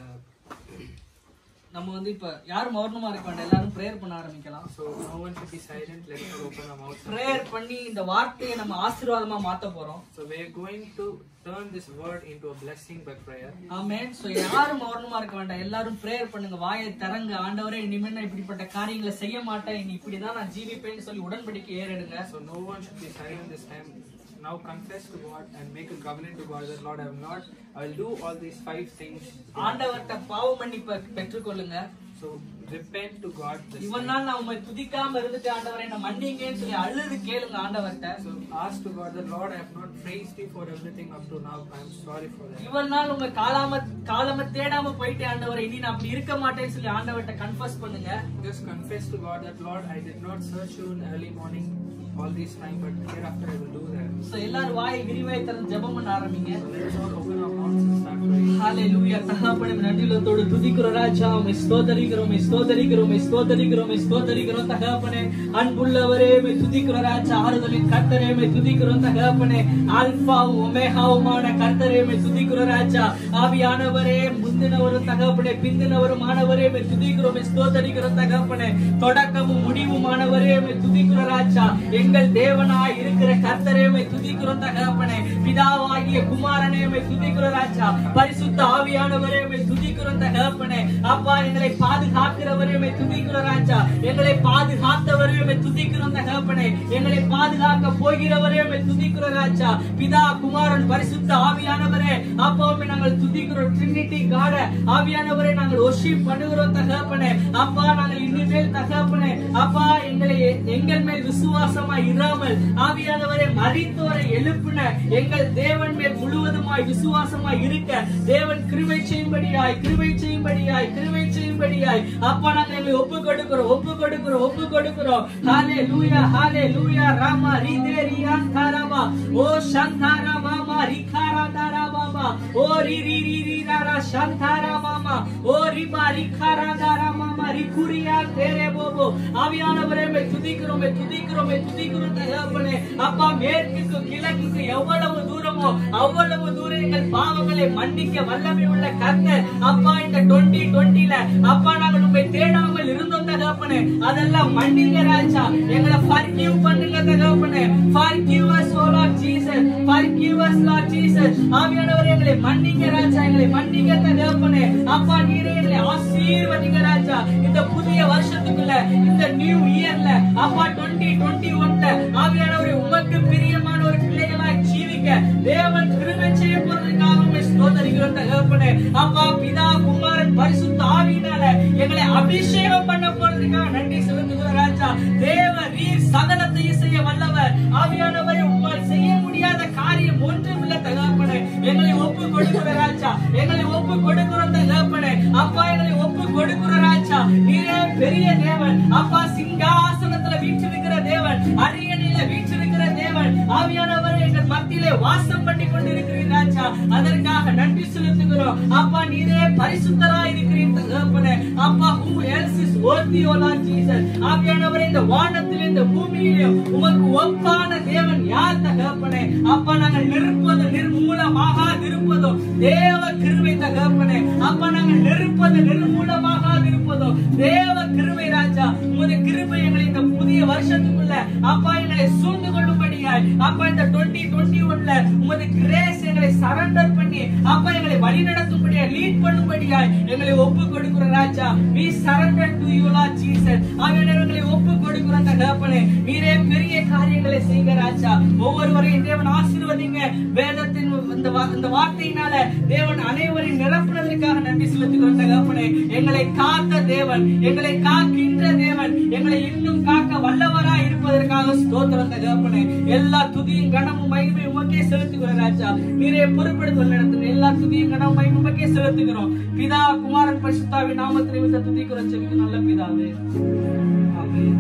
நம்ம வந்து இப்ப யாரும் மௌனமா இருக்க வேண்டாம், எல்லாரும் prayer பண்ண ஆரம்பிக்கலாம். So no one should be silent. Let us open our mouths. Prayer பண்ணி இந்த வார்த்தையை நம்ம ஆசீர்வாதமா மாத்த போறோம். So we are going to turn this word into a blessing by prayer. Amen. So யாரும் மௌனமா இருக்க வேண்டாம், எல்லாரும் பிரேயர் பண்ணுங்க. வாயை திறங்க. ஆண்டவரே இனிமே நான் இப்படிப்பட்ட காரியங்களை செய்ய மாட்டேன், இனி இப்படிதான் நான் ஜீவிப்பேன்னு சொல்லி உடன்படிக்கை ஏறெடுங்க. So no one should be silent this time. Now confess to God and make a covenant to God that Lord, I will do all these 5 things. ஆண்டவர்ட்ட பாவ மன்னிப்பு பெற்றுக்கொள்ளுங்க. So repent to God this இவன் நாள் நான் உம்மை துதிக்காம இருந்துட்டு ஆண்டவரே என்ன மன்னிங்கன்னு சொல்லி அழுது கேளுங்க ஆண்டவர்ட்ட. So ask to God that Lord, I have not praised you for everything up to now. I am sorry for that. இவன் நாள் உங்க காலம தேடாம போயிட்டு ஆண்டவரே இனி நான் அப்படி இருக்க மாட்டேன்னு சொல்லி ஆண்டவர்ட்ட கன்ஃபஸ் பண்ணுங்க. Just confess to God that Lord, I did not search you in early morning all this time, but hereafter I will do that. So எல்லாரும் வாயை விரிவாய் திறந்து ஜெபம் பண்ண ஆரம்பிங்க. So let us all open our mouths and start praying. Hallelujah. தகப்பனே நன்றியோடு துதிக்கிறோம் ராஜா, உம்மை ஸ்தோத்திரிக்கிறோம், உம்மை ஸ்தோத்திரிக்கிறோம், உம்மை ஸ்தோத்திரிக்கிறோம், உம்மை ஸ்தோத்திரிக்கிறோம் தகப்பனே. அன்புள்ளவரே உம்மை துதிக்கிறோம் ராஜா, ஆறுதலின் கர்த்தரே உம்மை துதிக்கிறோம் தகப்பனே. ஆல்பாவும் ஒமேகாவுமான கர்த்தரே உம்மை துதிக்கிறோம் ராஜா. ஆவியானவரே முந்தினவரும் தகப்பனே பிந்தினவரும் ஆனவரே உம்மை துதிக்கிறோம், உம்மை ஸ்தோத்திரிக்கிறோம் தகப்பனே. தொடக்கமும் முடிவுமானவரே உம்மை துதிக்கிறோம் ராஜா. எங்கள் தேவனாய் இருக்கிற கர்த்தரே உம்மை துதிக்கிறோம் தகப்பனே. பிதாவாகிய குமாரனே உம்மை துதிக்கிறோம் ராஜா. பரிசுத்த ஆவியானவரே உம்மை துதிக்கிறோம் தகப்பனே. அப்பா எங்களை பாதுகாக்கிறவரே உம்மை துதிக்கிறோம் ராஜா. எங்களை பாதுகாத்தவரே உம்மை துதிக்கிறோம் தகப்பனே. எங்களை பாதுகாக்க போகிறவரே உம்மை துதிக்கிறோம் ராஜா. பிதா குமாரன் பரிசுத்த ஆவியானவரே அப்பா உம்மை நாங்கள் துதிக்கிறோம். ட்ரினிட்டி காட் ஆவியானவரே நாங்கள் வொர்ஷிப் பண்ணுகிறோம் தகப்பனே. அப்பா நாங்கள் இனிமேல் தகப்பனே அப்பா எங்கள் மேல் விசுவாசமாய் இராமல் ஆவியானவரே மரித்தோரை எழுப்பின எங்கள் தேவன் மேல் முழுவதுமாய் விசுவாசமாய் இருக்க தேவன் கிருபை செய்யும்படியாய் அப்பா நாங்கள் எங்களை ஒப்பு கொடுக்கிறோம். ஹalleluya ஹalleluya ராமா ரீதேரியான் தாராமா ஓ சந்தாரா மாமா ரிகாரா தாரா மாமா ஓ ரி ராரா சந்தாரா மாமா ஓ ரிமா ரிகாரா தாரா மாமா ரிகுரியா தேரே போபோ. ஆவியானவரே துதிக்கிறோம் தகப்பனே. அப்பா மேற்குக்கு கிழக்குக்கு எவ்வளவு தூரமோ அவ்வளவு தூரம் எங்கள் பாவங்களை மன்னிக்க வல்லமை உள்ள கர்த்தர். அப்பா இந்த 2020ல அப்பா நாங்கள் உம்மை தேடாமல் இருந்தோம் தகப்பனே, அதெல்லாம் மன்னிங்க ராஜா. எங்களை forgive பண்ணுங்க தகப்பனே. Forgive us O Lord Jesus, forgive us Lord Jesus. ஆவியானவரே எங்களை மன்னிங்க ராஜா, எங்களை மன்னிங்க தகப்பனே. அப்பா நீரே எங்களை ஆசீர்வதிங்க ராஜா. இந்த புதிய வருஷத்துக்குள்ள இந்த நியூ இயர்ல அப்பா 2021ல ஆவியானவரே உமக்கு பிரியமான ஒரு பிள்ளைகளாய் ஜீவிக்க தேவன் கிருபை செய்ய போறதுக்காக உம்மை ஸ்தோத்திரிக்கிறோம் தகப்பனே. அப்பா பிதா குமாரன் பரிசுத்த ஆவியினால எங்களை அபிஷேகம் பண்ண போறதுக்காக நன்றி செலுத்துகிறோம் ராஜா. தேவரீர் சகலத்தையும் செய்ய வல்லவர். ஆவியானவரே உம்மால் செய்ய முடியாத காரியம் ஒன்றுமில்லை தகப்பனே. எங்களை ஒப்பு கொடுக்கிறோம் ராஜா, எங்களை ஒப்பு கொடுக்கிறோம் தகப்பனே. அப்பா எங்களை ஒப்பு கொடுக்கிறோம் ராஜா. நீரே பெரிய தேவன் அப்பா, சிங்காசனத்துல வீற்றிருக்கிற தேவன், அரியணையில வீற்றிருக்கிற தேவன். ஆவியானவரே எங்கள் மத்தியிலே வாசம் பண்ணி கொண்டிருக்கிறீர் ராஜா. அதற்காக நன்றி செலுத்துகிறோம். அப்பா நீரே பரிசுத்தராய் இருக்கிறீர் தகப்பனே. அப்பா who else is worthy O Lord Jesus. ஆவியானவரே இந்த வானத்திலே இந்த பூமியிலே உமக்கு ஒப்பான தேவன் யார் தகப்பனே. அப்பா நாங்கள் நிற்பது நிர்மூலமாக இருப்பதோ தேவ கிருபை தகப்பனே. அப்பா நாங்கள் நிற்பது நிர்மூலமாக இருப்பதோ தேவ கிருபை ராஜா. உமது கிருபை எங்களை இந்த புதிய வருஷத்துக்குள்ள அப்பா எங்களை சூழ்ந்து கொள்ளும்படியாய் அப்பா இந்த 2021ல உமது கிரேஸ் எங்களை சரண்டர் பண்ணி அப்பா எங்களை வழி நடத்தும்படியாய் லீட் பண்ணும்படியாய் எங்களை ஒப்பு கொடுக்கிற ராஜா. we surrender to you Lord Jesus. ஆவியானவரை ஒப்பு கொடுக்கிற தகப்பனே நீரே பெரிய காரியங்களை செய்க ராஜா. ஒவ்வொருவரையும் தேவன் ஆசீர்வதிங்க. வேதத்தின் இந்த வார்த்தையினால தேவன் அனைவரையும் நிரப்புவதற்காக நன்றி செலுத்துகிறோம் தகப்பனே. எங்களை காத்த தேவன், எங்களை காக்கின்ற தேவன், எங்களை இன்னும் காக்க வல்லவராய் இருப்பதற்காக ஸ்தோத்திரம் தகப்பனே. எல்லா துதியும் கனமும் மகிமையும் உமக்கே செலுத்துகிறோம் ராஜா. நீரே பொறுப்படுத்த நடத்துங்க. எல்லா துதியும் கனமும் மகிமையும் உமக்கே செலுத்துகிறோம். பிதா குமாரன் பரிசுத்தாவின் நாமத்தில் விட்ட துதிக்கிறோம் ஜெபிக்கிறோம் நல்ல பிதாவே. ஆமென்.